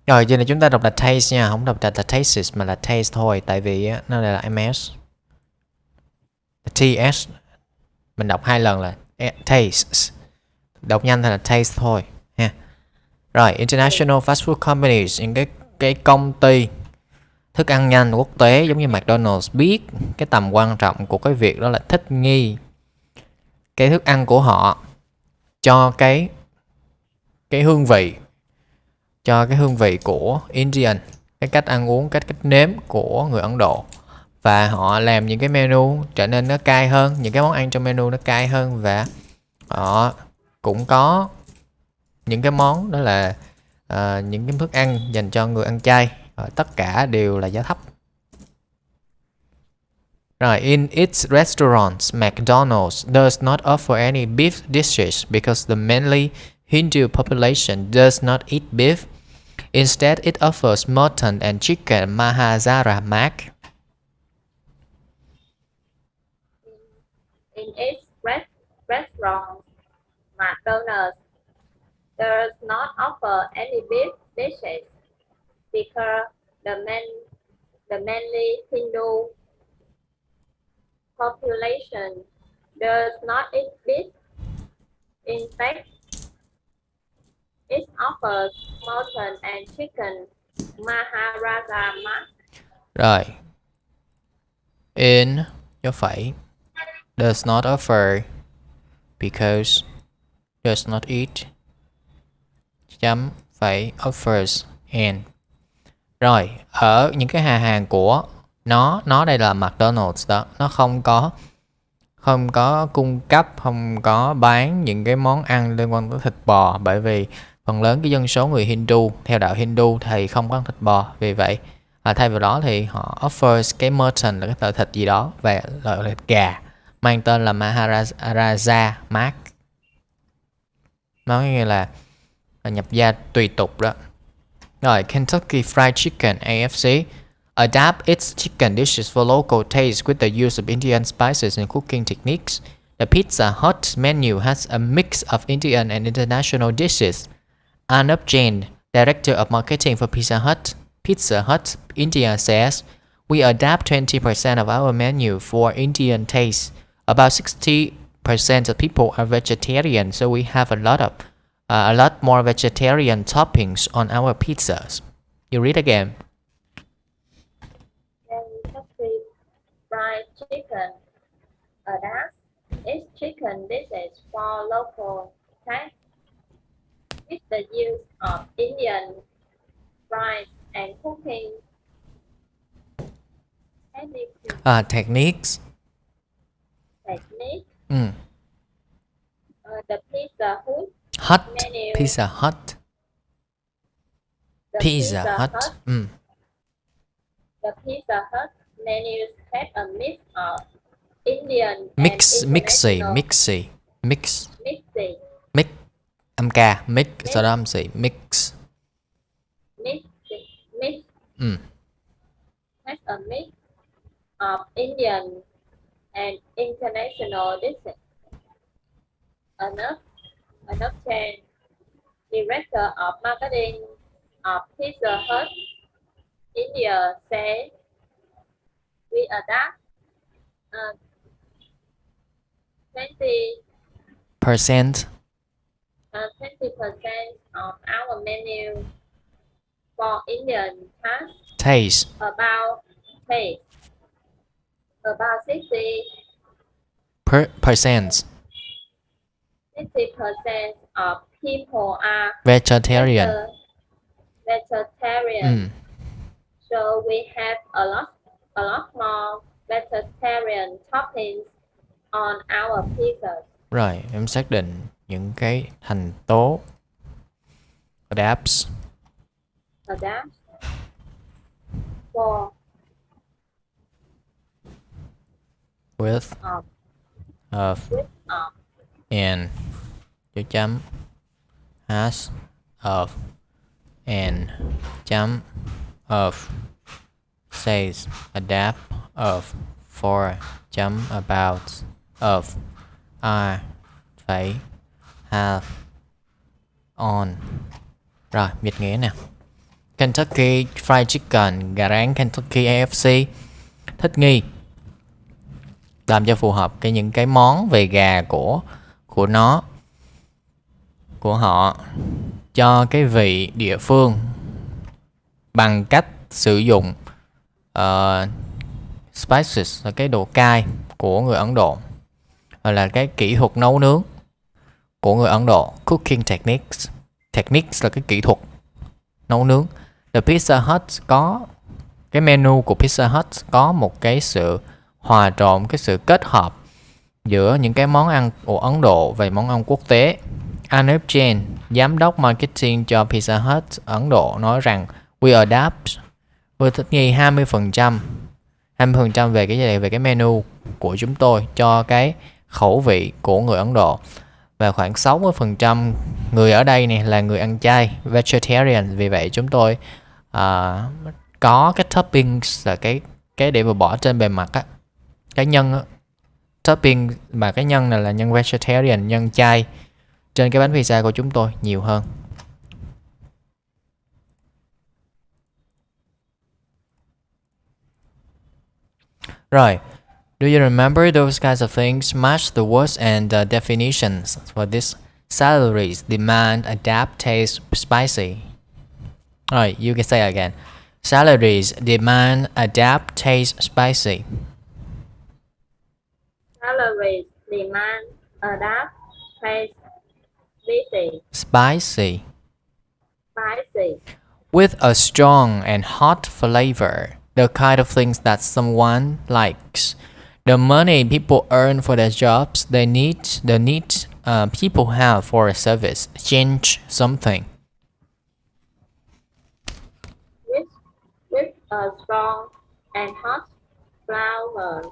Rồi, giờ này chúng ta đọc là taste nha, không đọc là tastes mà là taste thôi, tại vì nó đây là MS. TS mình đọc 2 lần là tastes. Đọc nhanh thì là taste thôi ha. Rồi, International Fast Food Companies, những cái công ty thức ăn nhanh quốc tế giống như McDonald's biết cái tầm quan trọng của cái việc đó là thích nghi cái thức ăn của họ cho cái hương vị, cho cái hương vị của Indian, cái cách ăn uống, cách nếm của người Ấn Độ, và họ làm những cái menu trở nên nó cay hơn, những cái món ăn trong menu nó cay hơn, và họ cũng có những cái món đó là những cái thức ăn dành cho người ăn chay, tất cả đều là giá thấp. Rồi, in its restaurants, McDonald's does not offer any beef dishes because the mainly Hindu population does not eat beef. Instead, it offers mutton and chicken Mahazara Mac. In its restaurants, McDonald's does not offer any beef dishes because the The mainly Hindu population does not eat beef. In fact, it offers mutton and chicken. Maharaja Mark. Rồi, in dấu phẩy does not offer because does not eat chấm phẩy offers and. Rồi, ở những cái nhà hàng của nó đây là McDonald's đó, nó không có cung cấp, không có bán những cái món ăn liên quan tới thịt bò, bởi vì phần lớn cái dân số người Hindu theo đạo Hindu thì không có ăn thịt bò, vì vậy thay vào đó thì họ offers cái mutton là cái loại thịt gì đó về loại thịt gà mang tên là Maharaja Mark, nói như là nhập gia tùy tục đó. Rồi, Kentucky Fried Chicken AFC adapt its chicken dishes for local taste with the use of Indian spices and cooking techniques. The Pizza Hut menu has a mix of Indian and international dishes. Arnab Jain, Director of Marketing for Pizza Hut India says, we adapt 20% of our menu for Indian taste. About 60% of people are vegetarian, so we have a lot more vegetarian toppings on our pizzas. You read again. Kentucky Fried Chicken adapts its chicken dishes for local taste with the use of Indian fries and cooking Techniques. The Pizza Hut. menu. Pizza Hut. The Pizza Hut. The Pizza Hut menus have a mix of Indian and Mix. Mix. Âm ca. Mix. Sau đó âm xì. Mix. Has a mix of Indian and international dishes. Arnab Jain, Director of Marketing of Pizza Hut India, said, we adapt 20% of our menu for Indian Taste. About 60% of people are Vegetarian. So we have a lot more vegetarian toppings on our pizzas. Rồi, em xác định những cái thành tố. Adapts for with of and chữ chấm has of and chấm of says adapt of for chấm about of are phải have on. Rồi, dịch nghĩa nè. Kentucky Fried Chicken, gà rán Kentucky AFC, thích nghi làm cho phù hợp những cái món về gà của họ cho cái vị địa phương bằng cách sử dụng spices là cái đồ cay của người Ấn Độ, hoặc là cái kỹ thuật nấu nướng của người Ấn Độ. Cooking techniques là cái kỹ thuật nấu nướng. The Pizza Hut có cái menu của Pizza Hut có một cái sự hòa trộn, cái sự kết hợp giữa những cái món ăn của Ấn Độ và món ăn quốc tế. Arnab Jain, giám đốc marketing cho Pizza Hut Ấn Độ, nói rằng we adapt, vừa thích nghi 20% về cái gì, về cái menu của chúng tôi cho cái khẩu vị của người Ấn Độ, và khoảng 60% người ở đây này là người ăn chay, vegetarian. Vì vậy chúng tôi có cái toppings là cái để mà bỏ trên bề mặt á, cái nhân á, topping mà cái nhân này là nhân vegetarian, nhân chay trên cái bánh pizza của chúng tôi nhiều hơn. Rồi. Do you remember those kinds of things? Match the words and definitions for this. Salaries, demand, adapt, taste, spicy. Alright, you can say again. Salaries, demand, adapt, taste, spicy. Salaries, demand, adapt, taste, spicy. Spicy. Spicy. With a strong and hot flavor. The kind of things that someone likes. The money people earn for their jobs, the need people have for a service. Change something. With a strong and hot flavor.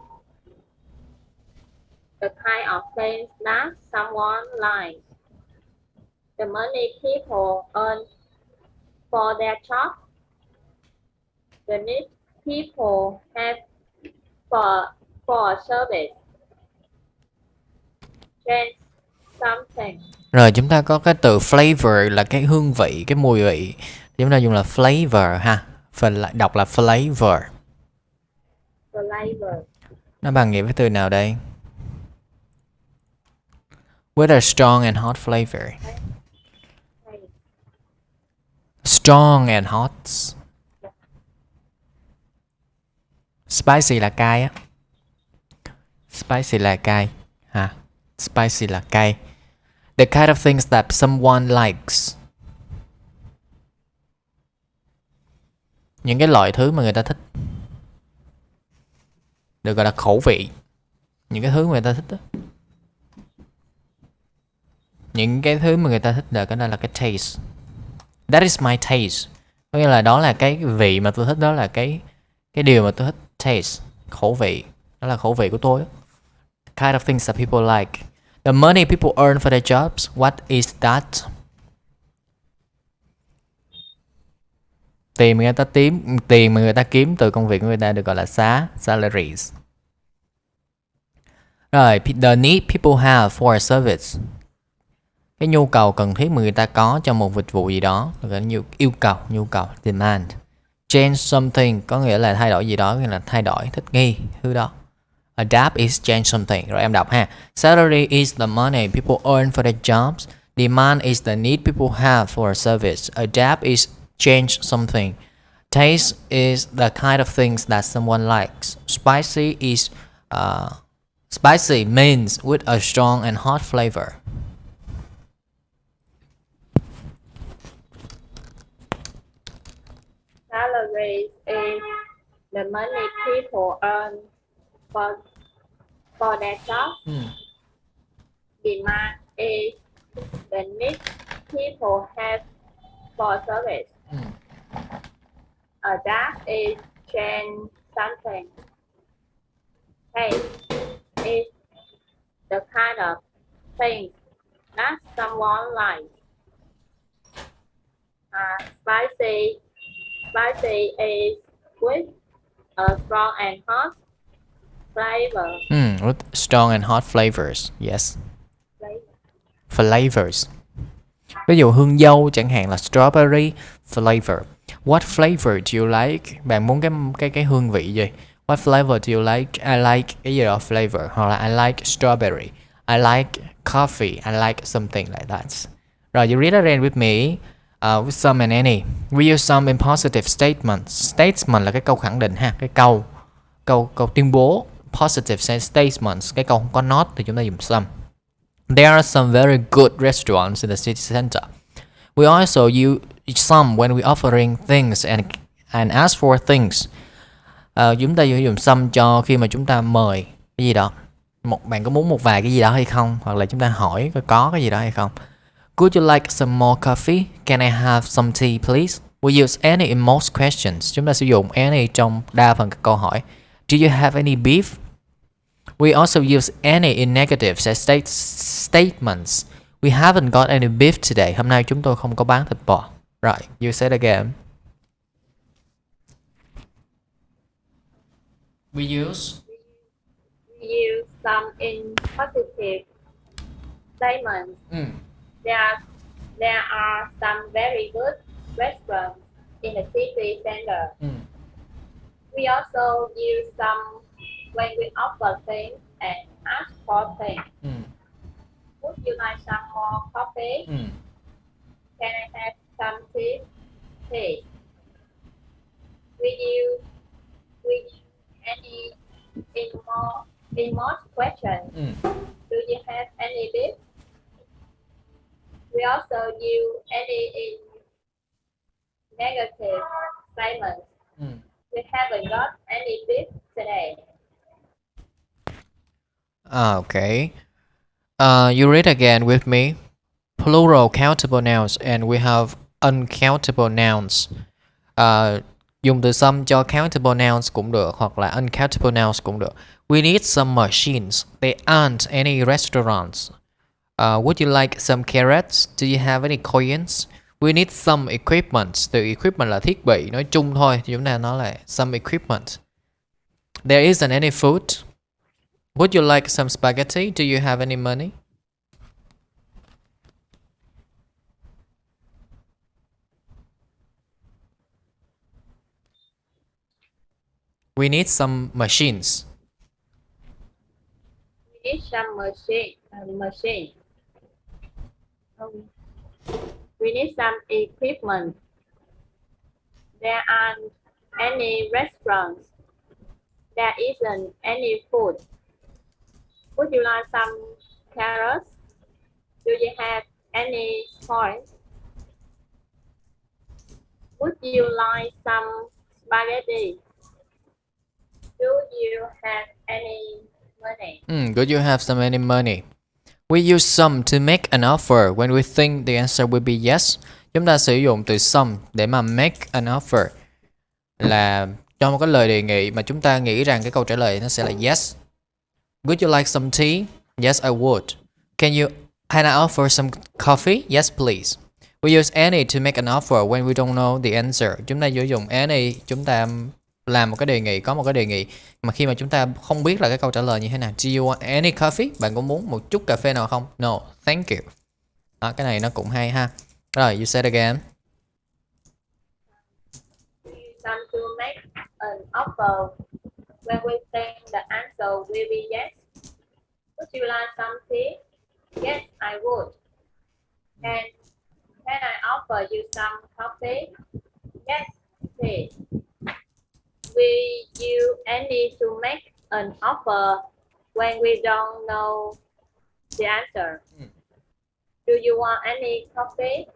The kind of things that someone likes. The money people earn for their job. The need people have for a service. Change something. Rồi chúng ta có cái từ flavor là cái hương vị, cái mùi vị. Chúng ta dùng là flavor ha. Phần lại đọc là flavor. Flavor. Nó bằng nghĩa với từ nào đây? With a strong and hot flavor. Strong and hot. Spicy là cay á. Spicy là cay ha. Spicy là cay. The kind of things that someone likes. Những cái loại thứ mà người ta thích. Được gọi là khẩu vị. Những cái thứ mà người ta thích đó. Những cái thứ mà người ta thích là cái đó là cái taste. That is my taste. Có nghĩa là đó là cái vị mà tôi thích, đó là cái điều mà tôi thích. Taste, khẩu vị. Đó là khẩu vị của tôi. Kind of things that people like. The money people earn for their jobs, what is that? Tiền mà người ta kiếm từ công việc của người ta được gọi là salaries. Rồi, the need people have for a service. Cái nhu cầu cần thiết mà người ta có cho một dịch vụ gì đó, gọi là nhu cầu, demand. Change something có nghĩa là thay đổi gì đó, nghĩa là thay đổi, thích nghi thứ đó. Adapt is change something. Rồi em đọc ha. Salary is the money people earn for their jobs. Demand is the need people have for a service. Adapt is change something. Taste is the kind of things that someone likes. Spicy means with a strong and hot flavor. Salaries is the money people earn for their jobs. Demand is the need people have for service. Adapt is change something. Taste is the kind of things that someone likes. Spicy is with a strong and hot flavor. With strong and hot flavors. Yes. Flavors. Ví dụ hương dâu chẳng hạn là strawberry flavor. What flavor do you like? Bạn muốn cái hương vị gì? What flavor do you like? I like cái gì đó flavor. Hoặc là I like strawberry. I like coffee. I like something like that. Rồi, you read it again with me. With some and any. We use some in positive statements. Statement là cái câu khẳng định ha. Cái câu tuyên bố. Positive statements. Cái câu không có not thì chúng ta dùng some. There are some very good restaurants in the city center. We also use some when we're offering things and ask for things. Chúng ta dùng some cho khi mà chúng ta mời cái gì đó. Bạn có muốn một vài cái gì đó hay không? Hoặc là chúng ta hỏi có cái gì đó hay không? Would you like some more coffee? Can I have some tea, please? We use any in most questions. Chúng ta sử dụng any trong đa phần các câu hỏi. Do you have any beef? We also use any in negatives as statements. We haven't got any beef today. Hôm nay chúng tôi không có bán thịt bò. Right, you say it again. We use some in positive statements. There are some very good restaurants in the city center. We also use some when we offer things and ask for things. Would you like some more coffee? Can I have some tea, please? Will you any in most questions? Do you have any beef? We also use any in negative statements. We haven't got any beef today. Okay. You read again with me. Plural countable nouns and we have uncountable nouns. Dùng từ some cho countable nouns cũng được hoặc là uncountable nouns cũng được. We need some machines. There aren't any restaurants. Would you like some carrots? Do you have any coins? We need some equipment. Từ equipment là thiết bị, nói chung thôi. Chúng ta nói là some equipment. There isn't any food. Would you like some spaghetti? Do you have any money? We need some machines. We need some machine. We need some equipment. There aren't any restaurants. There isn't any food. Would you like some carrots? Do you have any coins? Would you like some spaghetti? Do you have any money? Do you have some any money? We use some to make an offer when we think the answer will be yes. Chúng ta sử dụng từ some để mà make an offer là cho một cái lời đề nghị mà chúng ta nghĩ rằng cái câu trả lời nó sẽ là yes. Would you like some tea? Yes, I would. Can I offer some coffee? Yes, please. We use any to make an offer when we don't know the answer. Chúng ta sử dụng any, chúng ta làm một cái đề nghị, có một cái đề nghị mà khi mà chúng ta không biết là cái câu trả lời như thế nào. Do you want any coffee? Bạn có muốn một chút cà phê nào không? No, thank you. Cái này nó cũng hay ha. Rồi, you said again. We use some to make an offer when we think the answer will be yes. Would you like some tea? Yes, I would. Can I offer you some coffee? Yes, please. We use any to make an offer when we don't know the answer. Do you want any coffee?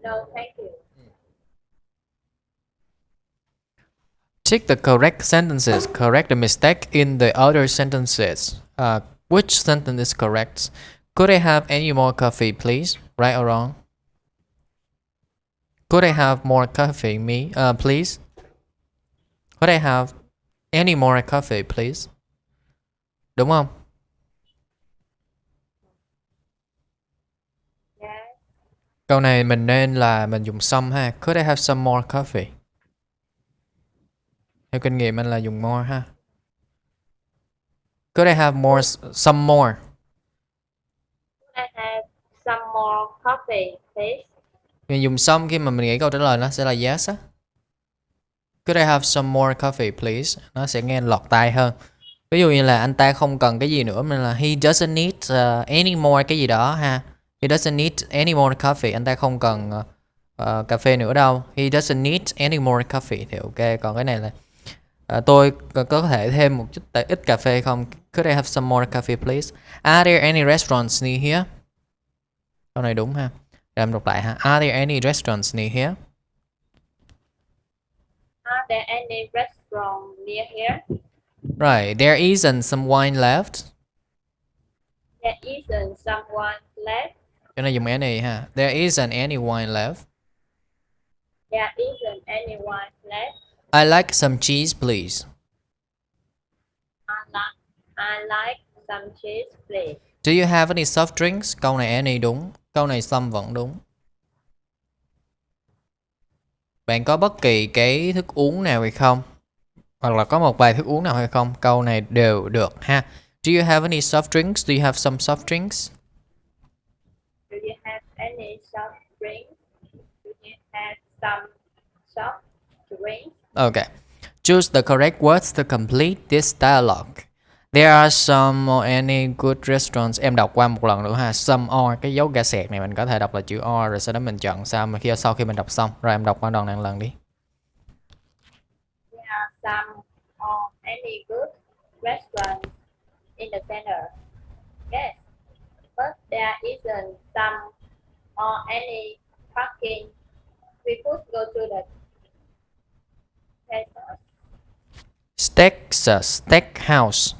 No, thank you. Tick the correct sentences. Correct the mistake in the other sentences. Which sentence is correct? Could I have any more coffee, please? Right or wrong? Could I have more coffee, please? Could I have any more coffee, please? Đúng không? Yes. Câu này mình nên là mình dùng some ha. Could I have some more coffee? Theo kinh nghiệm anh là dùng more ha. Could I have some more? Could I have some more coffee, please? Mình dùng some khi mà mình nghĩ câu trả lời nó sẽ là yes á. Could I have some more coffee, please? Nó sẽ nghe lọt tai hơn. Ví dụ như là anh ta không cần cái gì nữa, mình là he doesn't need any more cái gì đó ha. He doesn't need any more coffee. Anh ta không cần cà phê nữa đâu. He doesn't need any more coffee thì ok. Còn cái này là tôi có thể thêm một chút ít cà phê không? Could I have some more coffee, please? Are there any restaurants near here? Câu này đúng ha. Để em đọc lại ha. Are there any restaurants near here? Are there any restaurants near here? Right, there isn't some wine left. There isn't someone left. Cho nên dùng any ha. There isn't any wine left. There isn't anyone left. I like some cheese, please. I like some cheese, please. Do you have any soft drinks? Câu này any đúng. Câu này some vẫn đúng. Bạn có bất kỳ cái thức uống nào hay không? Hoặc là có một vài thức uống nào hay không? Câu này đều được ha. Do you have any soft drinks? Do you have some soft drinks? Do you have any soft drinks? Do you have some soft drinks? Okay. Choose the correct words to complete this dialogue. There are some or any good restaurants. Em đọc qua một lần nữa ha. Some or, cái dấu gà xẹt này mình có thể đọc là chữ or rồi sau đó mình chọn sao mà sau khi mình đọc xong. Rồi em đọc qua đoạn này một lần đi. There are some or any good restaurants in the center. Yes, but there isn't some or any parking. We could go to the Steakhouse.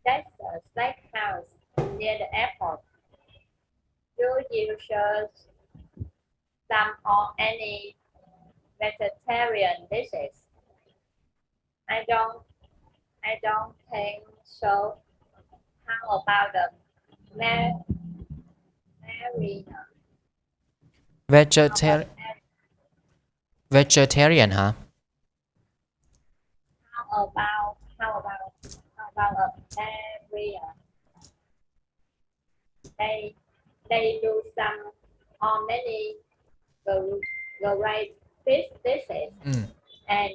That's a steakhouse near the airport. Do you serve some or any vegetarian dishes? I don't think so. How about the marina? Vegetarian hả? How about a marina? They do some or many great fish dishes, and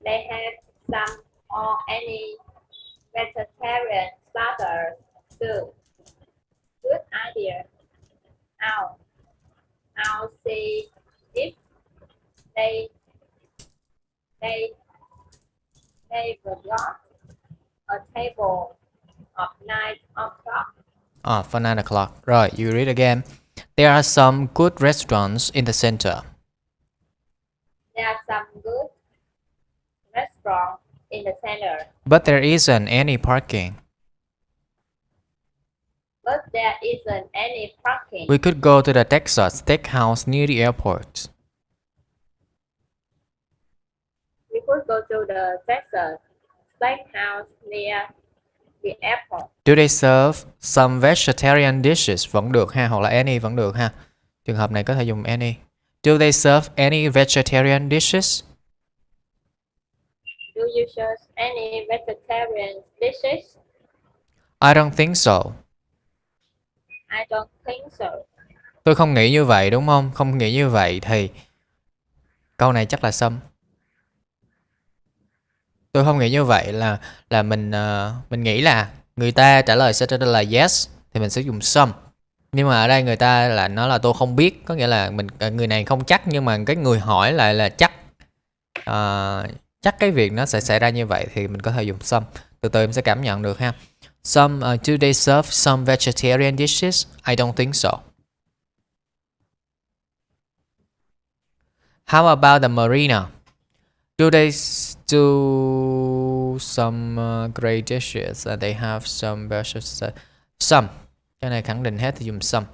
they have some or any vegetarian starters too. Good idea. I'll see if they got a table of 9 o'clock. For 9 o'clock. Right, you read again. There are some good restaurants in the center. There are some good restaurants in the center. But there isn't any parking. We could go to the Texas Steakhouse near the airport. We could go to the Texas Steakhouse near the airport. Do they serve some vegetarian dishes? Vẫn được ha, hoặc là any vẫn được ha. Trường hợp này có thể dùng any. Do they serve any vegetarian dishes? Do you serve any vegetarian dishes? I don't think so. I don't think so. Tôi không nghĩ như vậy, đúng không? Không nghĩ như vậy thì câu này chắc là some. Tôi không nghĩ như vậy là mình nghĩ là người ta trả lời sẽ trả lời là yes thì mình sẽ dùng some. Nhưng mà ở đây người ta là nói là tôi không biết, có nghĩa là người này không chắc nhưng mà cái người hỏi lại là chắc. Chắc cái việc nó sẽ xảy ra như vậy thì mình có thể dùng some. Từ từ em sẽ cảm nhận được ha. Some do they serve some vegetarian dishes? I don't think so. How about the marina? Do they do some great dishes and they have some vegetarian? Some. Cái này khẳng định hết thì dùng some.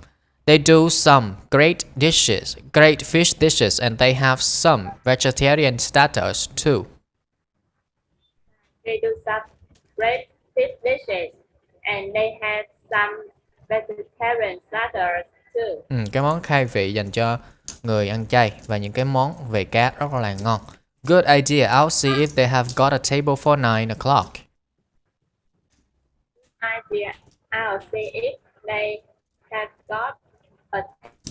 They do some great dishes, great fish dishes, and they have some vegetarian starters too. They do some great fish dishes, and they have some vegetarian starters too. Cái món khai vị dành cho người ăn chay và những cái món về cá rất là ngon. Good idea. I'll see if they have got a table for 9 o'clock. Idea. I'll see if they have got a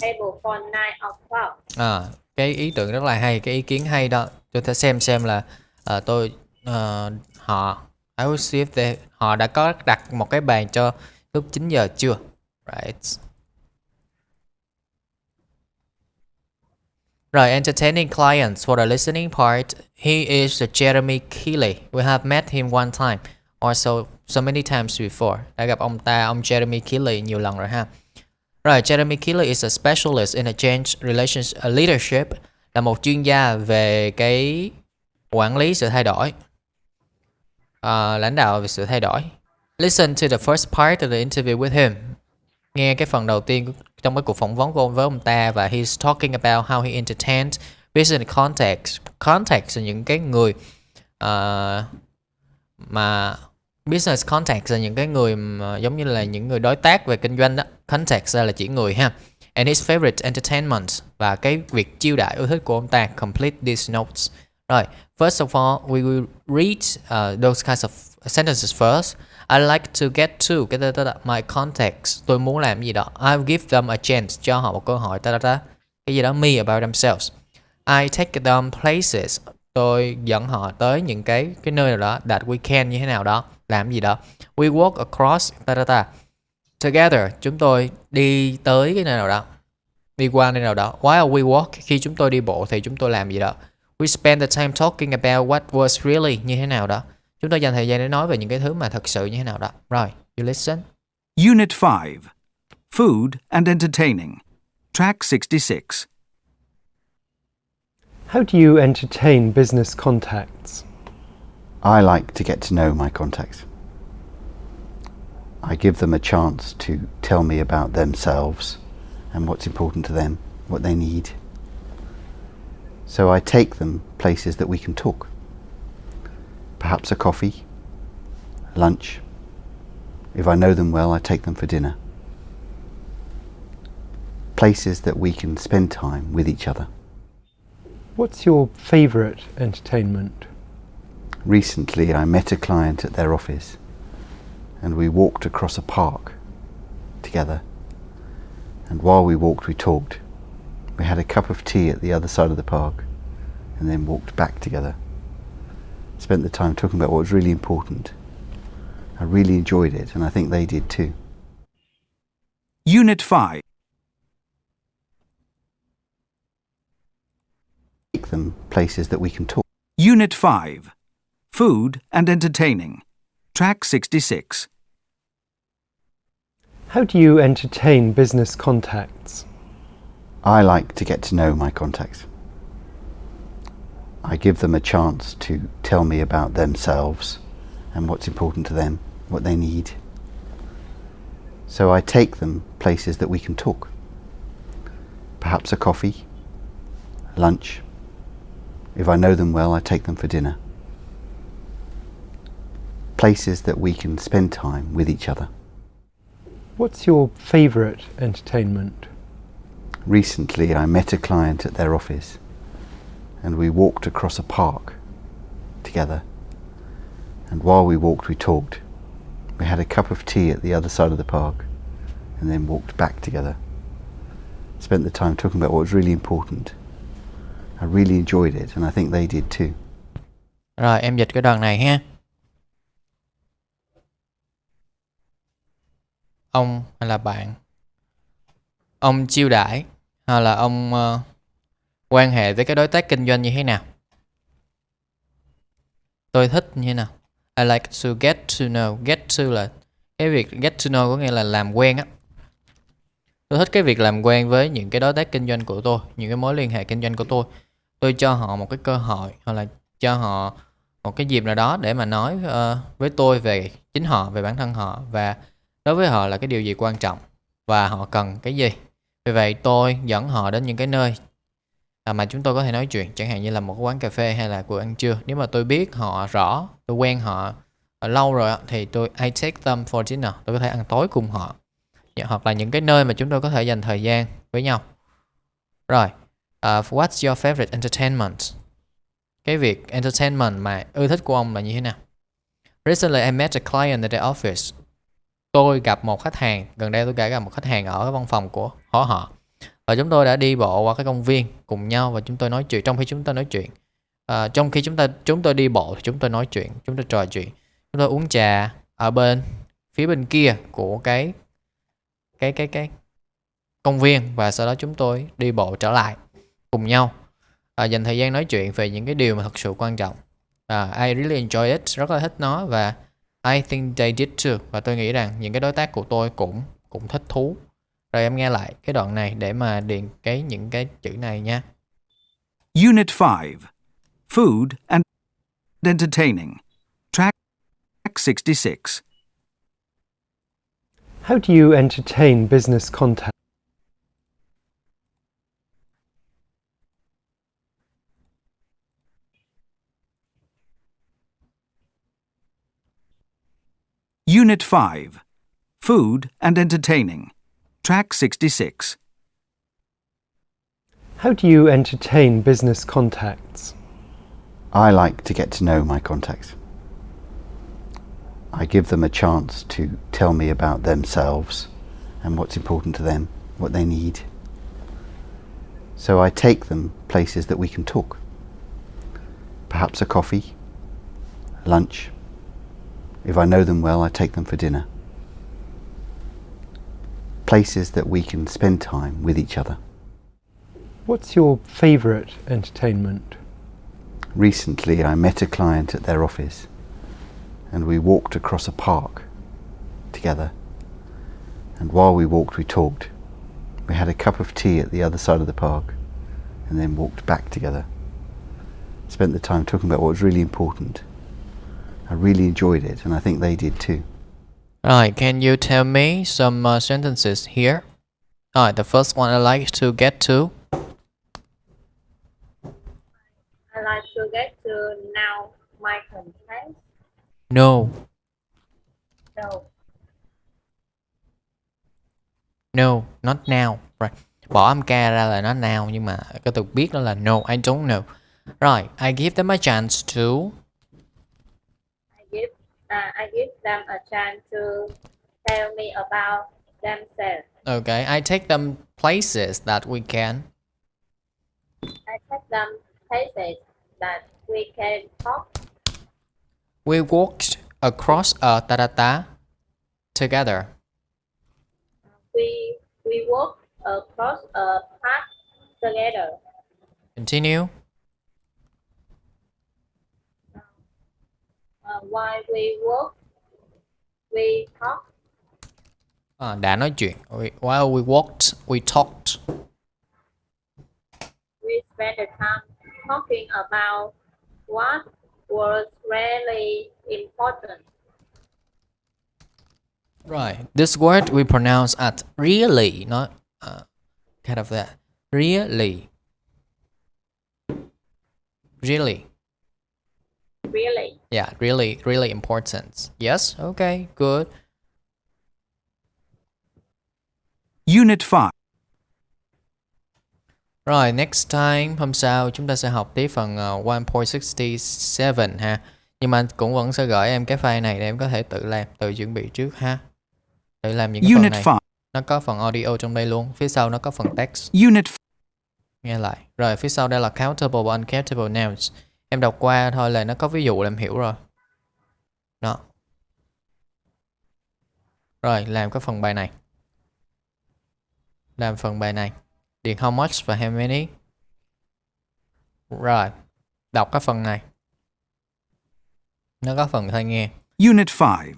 table for 9 o'clock. Cái ý tưởng rất là hay, cái ý kiến hay đó. Tôi sẽ xem là họ I will see if họ đã có đặt một cái bàn cho lúc 9 giờ chưa. Right. Rồi, entertaining clients for the listening part. He is Jeremy Keeley. We have met him one time or so many times before. Đã gặp ông Jeremy Keeley nhiều lần rồi ha. Rồi, Jeremy Keeley is a specialist in a change relationship leadership, là một chuyên gia về cái quản lý sự thay đổi, lãnh đạo về sự thay đổi. Listen to the first part of the interview with him. Nghe cái phần đầu tiên trong cái cuộc phỏng vấn với ông ta và he's talking about how he entertained business contacts. Contacts là những cái người mà business contacts là những cái người mà giống như là những người đối tác về kinh doanh đó. Contacts là chỉ người ha. And his favorite entertainment, và cái việc chiêu đãi ưa thích của ông ta. Complete these notes. Rồi, first of all, we will read those kinds of sentences first. I like to get to my contacts. Tôi muốn làm gì đó. I'll give them a chance. Cho họ một cơ hội. Cái gì đó me about themselves. I take them places. tôi dẫn họ tới những cái nơi nào đó, that we can như thế nào đó, làm gì đó. We walk across together, chúng tôi đi tới cái nơi nào đó, đi qua nơi nào đó. While we walk, khi chúng tôi đi bộ thì chúng tôi làm gì đó. We spend the time talking about what was really, như thế nào đó. Chúng tôi dành thời gian để nói về những cái thứ mà thật sự như thế nào đó. Rồi, you listen. Unit 5. Food and Entertaining. Track 66. How do you entertain business contacts? I like to get to know my contacts. I give them a chance to tell me about themselves and what's important to them, what they need. So I take them places that we can talk. Perhaps a coffee, lunch. If I know them well, I take them for dinner. Places that we can spend time with each other. What's your favourite entertainment? Recently, I met a client at their office and we walked across a park together. And while we walked, we talked. We had a cup of tea at the other side of the park and then walked back together. Spent the time talking about what was really important. I really enjoyed it and I think they did too. Unit 5. Take them places that we can talk. Unit 5. Food and Entertaining. Track 66. How do you entertain business contacts? I like to get to know my contacts. I give them a chance to tell me about themselves and what's important to them, what they need. So I take them places that we can talk. Perhaps a coffee, lunch. If I know them well, I take them for dinner. Places that we can spend time with each other. What's your favourite entertainment? Recently, I met a client at their office and we walked across a park together. And while we walked, we talked. We had a cup of tea at the other side of the park and then walked back together. Spent the time talking about what was really important. I really enjoyed it and I think they did too. Rồi, em dịch cái đoạn này ha. Ông hay là bạn, ông chiêu đãi hay là ông quan hệ với cái đối tác kinh doanh như thế nào? Tôi thích như thế nào? I like to get to know. Get to là cái việc get to know có nghĩa là làm quen á. Tôi thích cái việc làm quen với những cái đối tác kinh doanh của tôi, những cái mối liên hệ kinh doanh của tôi. Tôi cho họ một cái cơ hội hoặc là cho họ một cái dịp nào đó để mà nói với tôi về chính họ, về bản thân họ và đối với họ là cái điều gì quan trọng và họ cần cái gì. Vì vậy tôi dẫn họ đến những cái nơi mà chúng tôi có thể nói chuyện, chẳng hạn như là một cái quán cà phê hay là cuộc ăn trưa. Nếu mà tôi biết họ rõ, tôi quen họ lâu rồi thì I take them for dinner, tôi có thể ăn tối cùng họ. Hoặc là những cái nơi mà chúng tôi có thể dành thời gian với nhau. Rồi, what's your favorite entertainment? Cái việc entertainment mà ưa thích của ông là như thế nào? Recently I met a client at the office. Tôi gặp một khách hàng, gần đây tôi đã gặp một khách hàng ở văn phòng của họ. Và chúng tôi đã đi bộ qua cái công viên cùng nhau và chúng tôi nói chuyện. Trong khi chúng tôi nói chuyện, trong khi chúng tôi đi bộ thì chúng tôi nói chuyện, chúng tôi trò chuyện, chúng tôi uống trà ở phía bên kia của cái công viên và sau đó chúng tôi đi bộ trở lại cùng nhau, dành thời gian nói chuyện về những cái điều mà thật sự quan trọng. I really enjoy it, rất là thích nó và I think they did too, và tôi nghĩ rằng những cái đối tác của tôi cũng thích thú. Rồi em nghe lại cái đoạn này để mà điền những cái chữ này nha. Unit 5. Food and Entertaining. Track 66. How do you entertain business contacts? Unit 5. Food and Entertaining. Track 66. How do you entertain business contacts? I like to get to know my contacts. I give them a chance to tell me about themselves and what's important to them, what they need. So I take them places that we can talk. perhaps a coffee, lunch. If I know them well, I take them for dinner. Places that we can spend time with each other. What's your favourite entertainment? Recently, I met a client at their office and we walked across a park together. And while we walked, we talked. We had a cup of tea at the other side of the park and then walked back together. Spent the time talking about what was really important. I really enjoyed it and I think they did too. Right, can you tell me some sentences here? Alright, the first one I like to get to. I like to get to know my contacts. No, No, no, not now. Right. Bỏ âm ca ra là not now, nhưng mà cái từ biết đó là no, I don't know. Rồi, I give them a chance to. I give them a chance to tell me about themselves. Okay, I take them places that we can. I take them places that we can talk. We walked across a ta together. We walk across a park together. Continue. While we walk, we talk. Đã nói chuyện. While we walked, we talked. We spend the time talking about what was really important. Right. This word we pronounce at really, not kind of that. Really. Really. Really. Yeah, really, really important. Yes, okay, good. Unit 5. Rồi, next time, hôm sau chúng ta sẽ học tiếp phần 1.67 ha. Nhưng mà cũng vẫn sẽ gửi em cái file này để em có thể tự làm, tự chuẩn bị trước ha. Tự làm những cái phần Unit này. 5. Nó có phần audio trong đây luôn, phía sau nó có phần text. Unit 5. Nghe lại. Rồi, phía sau đây là countable và uncountable nouns. Em đọc qua thôi là nó có ví dụ là em hiểu rồi. Đó. Rồi, làm cái phần bài này. Làm phần bài này. Điền how much và how many. Rồi, đọc cái phần này. Nó có phần hơi nghe. Unit 5.